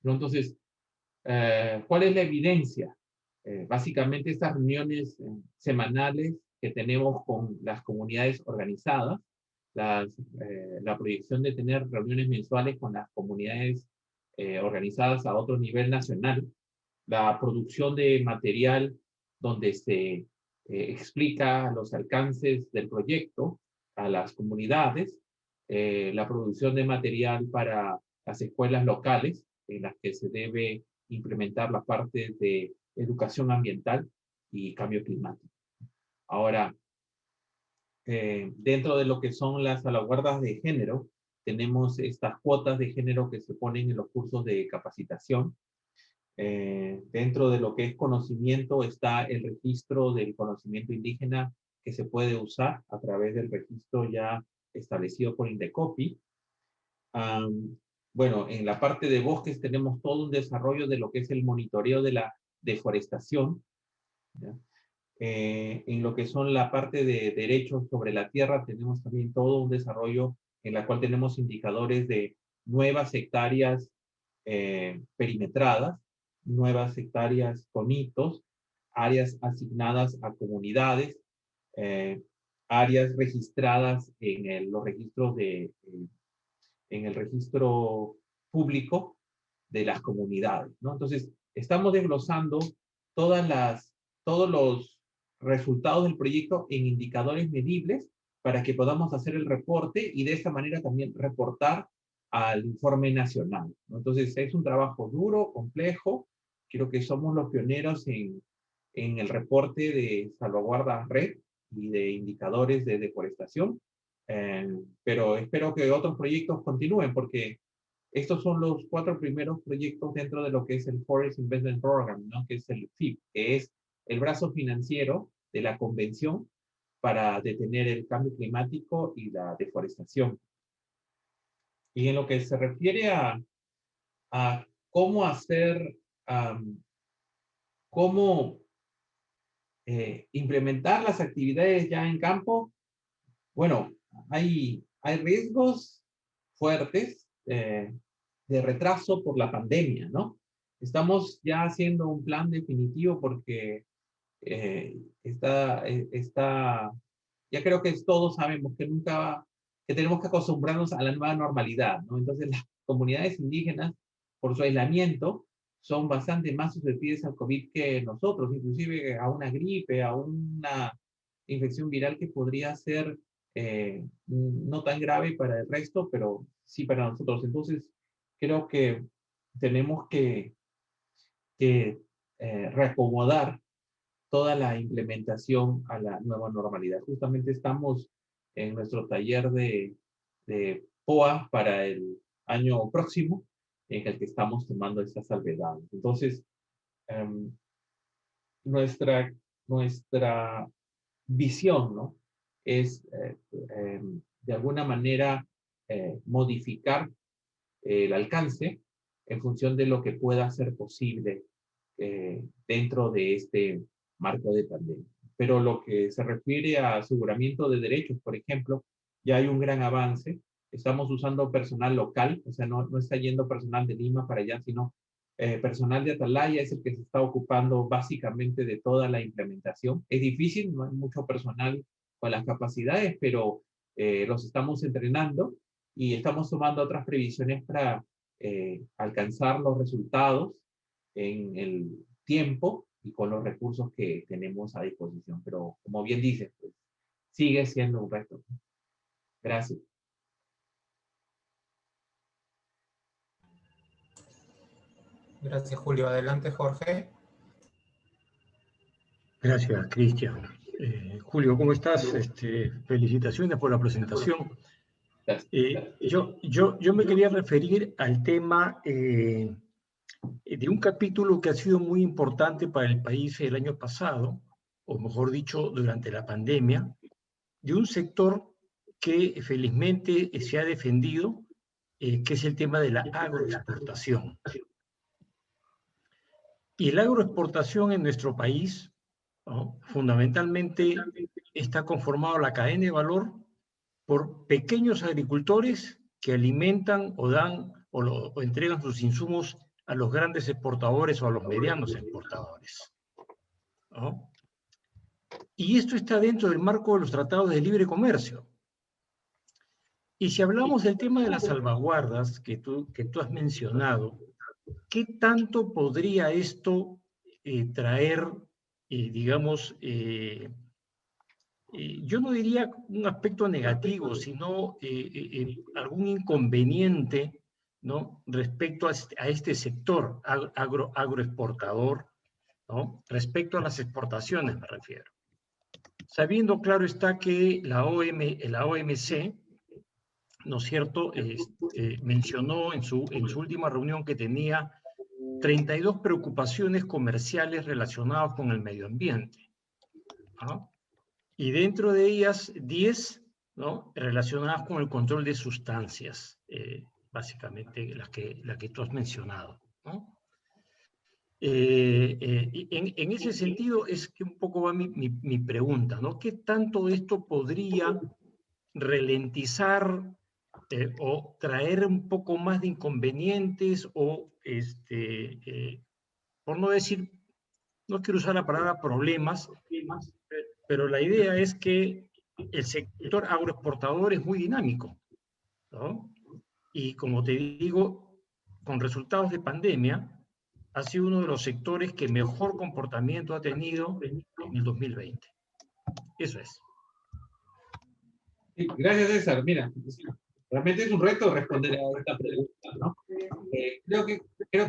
¿no? Entonces, ¿cuál es la evidencia? Básicamente estas reuniones semanales que tenemos con las comunidades organizadas, la proyección de tener reuniones mensuales con las comunidades organizadas a otro nivel nacional, la producción de material donde se explica los alcances del proyecto a las comunidades, la producción de material para las escuelas locales en las que se debe implementar la parte de educación ambiental y cambio climático. Ahora, dentro de lo que son las salvaguardas de género, tenemos estas cuotas de género que se ponen en los cursos de capacitación. Dentro de lo que es conocimiento está el registro del conocimiento indígena que se puede usar a través del registro ya establecido por Indecopi. Bueno, en la parte de bosques tenemos todo un desarrollo de lo que es el monitoreo de la deforestación, ¿ya? En lo que son la parte de derechos sobre la tierra, tenemos también todo un desarrollo en la cual tenemos indicadores de nuevas hectáreas perimetradas, nuevas hectáreas con hitos, áreas asignadas a comunidades, áreas registradas en los registros en el registro público de las comunidades, ¿no? Entonces, estamos desglosando todos los resultados del proyecto en indicadores medibles para que podamos hacer el reporte y de esta manera también reportar al informe nacional, ¿no? Entonces, es un trabajo duro, complejo. Creo que somos los pioneros en el reporte de salvaguardas red y de indicadores de deforestación. Pero espero que otros proyectos continúen, porque estos son los 4 primeros proyectos dentro de lo que es el Forest Investment Program, ¿no? Que es el FIP, que es el brazo financiero de la convención para detener el cambio climático y la deforestación. Y en lo que se refiere a cómo hacer, cómo implementar las actividades ya en campo, bueno, hay riesgos fuertes de retraso por la pandemia, ¿no? Estamos ya haciendo un plan definitivo porque ya creo que todos sabemos que tenemos que acostumbrarnos a la nueva normalidad, ¿no? Entonces las comunidades indígenas, por su aislamiento, son bastante más susceptibles al COVID que nosotros, inclusive a una gripe, a una infección viral que podría ser no tan grave para el resto, pero sí para nosotros. Entonces, creo que tenemos que reacomodar toda la implementación a la nueva normalidad. Justamente estamos en nuestro taller de POA para el año próximo, en el que estamos tomando estas salvedades. Entonces, nuestra visión, ¿no? Es, de alguna manera, modificar el alcance en función de lo que pueda ser posible dentro de este marco de pandemia. Pero lo que se refiere a aseguramiento de derechos, por ejemplo, ya hay un gran avance. Estamos usando personal local, o sea, no está yendo personal de Lima para allá, sino personal de Atalaya es el que se está ocupando básicamente de toda la implementación. Es difícil, no hay mucho personal con las capacidades, pero los estamos entrenando y estamos tomando otras previsiones para alcanzar los resultados en el tiempo y con los recursos que tenemos a disposición. Pero como bien dices, pues, sigue siendo un reto. Gracias. Gracias, Julio. Adelante, Jorge. Gracias, Cristian. Julio, ¿cómo estás? Felicitaciones por la presentación. Yo me quería referir al tema de un capítulo que ha sido muy importante para el país el año pasado, o mejor dicho, durante la pandemia, de un sector que felizmente se ha defendido, que es el tema de la agroexportación. Y la agroexportación en nuestro país, ¿no? Fundamentalmente está conformado la cadena de valor por pequeños agricultores que alimentan o dan o entregan sus insumos a los grandes exportadores o a los medianos exportadores, ¿no? Y esto está dentro del marco de los tratados de libre comercio. Y si hablamos del tema de las salvaguardas que tú has mencionado, ¿qué tanto podría esto traer, digamos, yo no diría un aspecto negativo, sino algún inconveniente, ¿no? Respecto a este sector agroexportador, ¿no? Respecto a las exportaciones me refiero? Sabiendo, claro está, que la OMC, ¿no es cierto?, mencionó en su última reunión que tenía 32 preocupaciones comerciales relacionadas con el medio ambiente, ¿no? Y dentro de ellas 10, ¿no?, relacionadas con el control de sustancias, básicamente las que tú has mencionado, ¿no? En ese sentido es que un poco va mi pregunta, ¿no? ¿Qué tanto esto podría ralentizar o traer un poco más de inconvenientes o, por no decir, no quiero usar la palabra problemas, pero la idea es que el sector agroexportador es muy dinámico, ¿no? Y como te digo, con resultados de pandemia, ha sido uno de los sectores que mejor comportamiento ha tenido en el 2020. Eso es. Sí, gracias, César. Mira, realmente es un reto responder a esta pregunta, ¿no? Creo que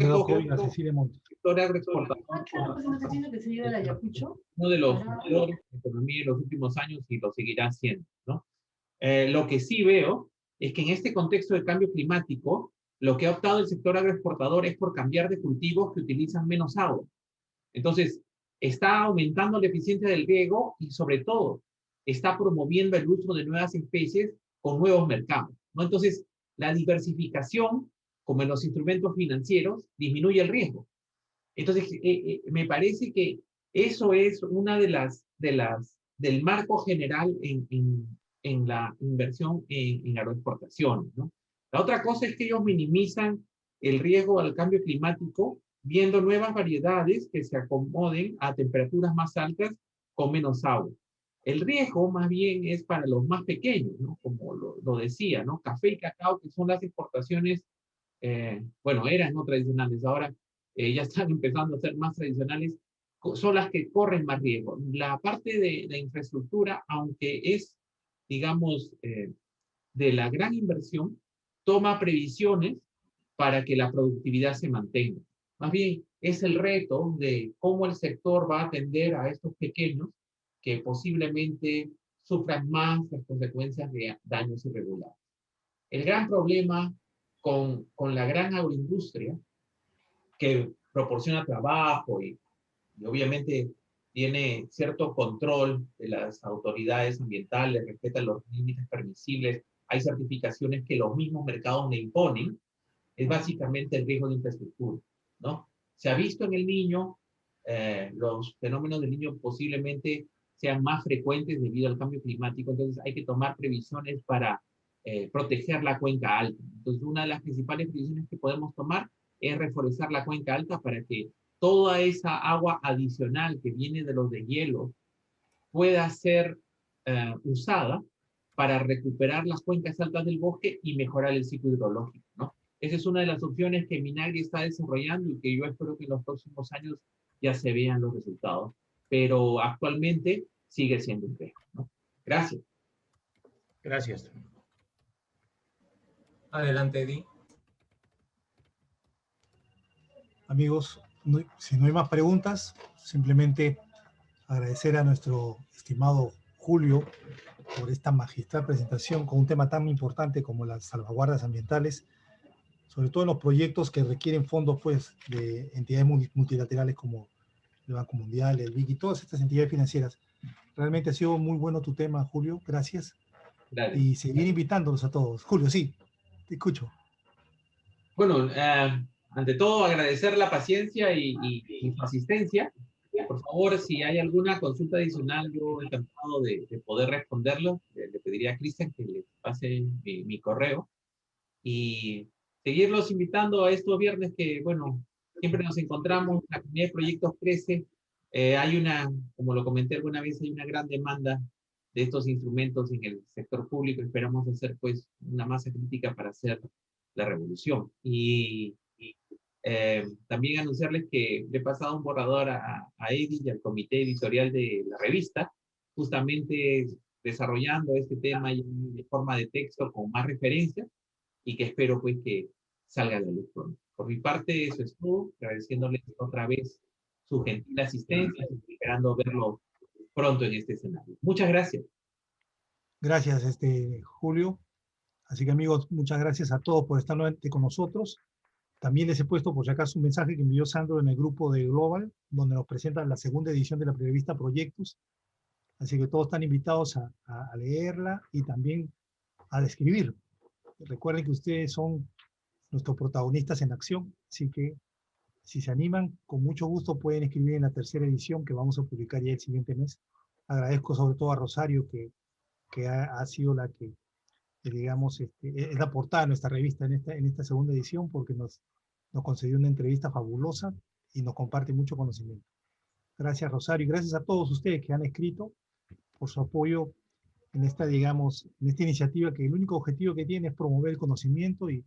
No, todo a Cecilia Montes. sector agroexportador, uno de los motores de economía en los últimos años y lo seguirá siendo, ¿no? Lo que sí veo es que en este contexto de cambio climático, lo que ha optado el sector agroexportador es por cambiar de cultivos que utilizan menos agua. Entonces, está aumentando la eficiencia del riego y, sobre todo, está promoviendo el uso de nuevas especies con nuevos mercados, ¿no? Entonces, la diversificación, como en los instrumentos financieros, disminuye el riesgo. Entonces, me parece que eso es una del marco general en la inversión en agroexportaciones, ¿no? La otra cosa es que ellos minimizan el riesgo al cambio climático viendo nuevas variedades que se acomoden a temperaturas más altas con menos agua. El riesgo más bien es para los más pequeños, ¿no? Como lo decía, ¿no? Café y cacao, que son las exportaciones, bueno, eran no tradicionales, ahora ya están empezando a ser más tradicionales, son las que corren más riesgo. La parte de la infraestructura, aunque es, digamos, de la gran inversión, toma previsiones para que la productividad se mantenga. Más bien, es el reto de cómo el sector va a atender a estos pequeños que posiblemente sufran más las consecuencias de daños irregulares. El gran problema con la gran agroindustria, que proporciona trabajo y obviamente tiene cierto control de las autoridades ambientales, respeta los límites permisibles, hay certificaciones que los mismos mercados le imponen, es básicamente el riesgo de infraestructura, ¿no? Se ha visto en el Niño, los fenómenos del Niño posiblemente sean más frecuentes debido al cambio climático, entonces hay que tomar previsiones para proteger la cuenca alta. Entonces, una de las principales previsiones que podemos tomar es reforestar la cuenca alta para que toda esa agua adicional que viene de los deshielos pueda ser usada para recuperar las cuencas altas del bosque y mejorar el ciclo hidrológico, ¿no? Esa es una de las opciones que Minagri está desarrollando y que yo espero que en los próximos años ya se vean los resultados. Pero actualmente sigue siendo un riesgo, ¿no? Gracias. Gracias. Adelante, Eddie. Amigos, si no hay más preguntas, simplemente agradecer a nuestro estimado Julio por esta magistral presentación con un tema tan importante como las salvaguardas ambientales, sobre todo en los proyectos que requieren fondos pues, de entidades multilaterales como el Banco Mundial, el BIC y todas estas entidades financieras. Realmente ha sido muy bueno tu tema, Julio, gracias. Gracias. Y seguir invitándolos a todos. Julio, sí, te escucho. Bueno, ante todo agradecer la paciencia y su asistencia. Por favor, si hay alguna consulta adicional, yo encantado de poder responderlo. Le pediría a Cristian que le pase mi correo. Y seguirlos invitando a estos viernes que, bueno, siempre nos encontramos, la comunidad de proyectos crece. Hay como lo comenté alguna vez, hay una gran demanda de estos instrumentos en el sector público. Esperamos hacer, pues, una masa crítica para hacer la revolución. Y también anunciarles que le he pasado un borrador a Eddie y al comité editorial de la revista, justamente desarrollando este tema de forma de texto con más referencias y que espero pues que salga a la luz pronto. Por mi parte, eso es todo, agradeciéndoles otra vez su gentil asistencia y esperando verlo pronto en este escenario. Muchas gracias. Gracias, Julio. Así que amigos, muchas gracias a todos por estar nuevamente con nosotros. También les he puesto por si acaso un mensaje que envió Sandro en el grupo de Global, donde nos presentan la segunda edición de la revista Proyectos. Así que todos están invitados a leerla y también a escribir. Recuerden que ustedes son nuestros protagonistas en acción, así que si se animan, con mucho gusto pueden escribir en la tercera edición que vamos a publicar ya el siguiente mes. Agradezco sobre todo a Rosario, que ha sido la que digamos, es la portada de nuestra revista en esta segunda edición, porque nos concedió una entrevista fabulosa y nos comparte mucho conocimiento. Gracias, Rosario, y gracias a todos ustedes que han escrito por su apoyo en esta, digamos, en esta iniciativa que el único objetivo que tiene es promover el conocimiento y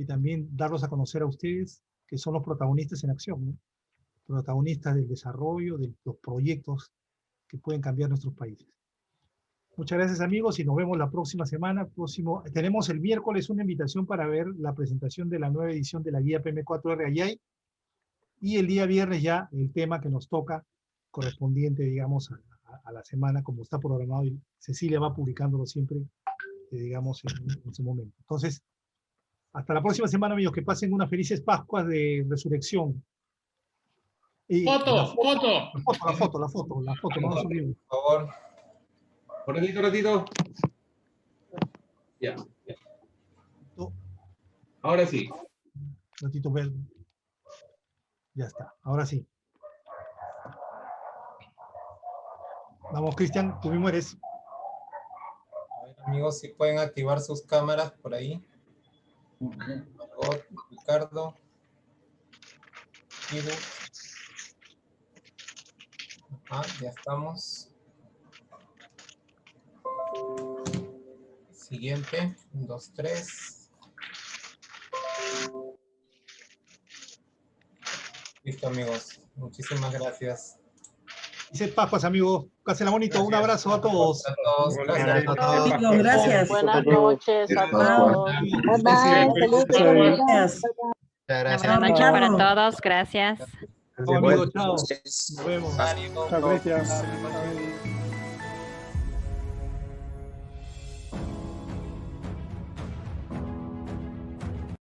también darlos a conocer a ustedes, que son los protagonistas en acción, ¿no? Protagonistas del desarrollo, de los proyectos que pueden cambiar nuestros países. Muchas gracias, amigos, y nos vemos la próxima semana. Tenemos el miércoles una invitación para ver la presentación de la nueva edición de la guía PM4R Ayay, y el día viernes ya el tema que nos toca correspondiente, digamos, a la semana, como está programado, y Cecilia va publicándolo siempre digamos, en su momento. Entonces, hasta la próxima semana, amigos, que pasen unas felices Pascuas de Resurrección. Y la foto, vamos a subir. Por favor. Un ratito. Ya. Ahora sí. Ratito verde. Ya está, ahora sí. Vamos, Cristian, tú mismo eres. A ver, amigos, si pueden activar sus cámaras por ahí. Margot, Ricardo. Ibu. Ya estamos. Siguiente, 1, 2, 3. Listo, amigos. Muchísimas gracias. Dice Pascuas, amigos. Pásenla bonito. Un abrazo a todos. A todos. Gracias a todos. Gracias. Buenas noches a todos. Bye bye. Gracias. Buenas noches para todos, gracias. Chao, amigos, chao. Nos vemos. Ánimo. Muchas gracias.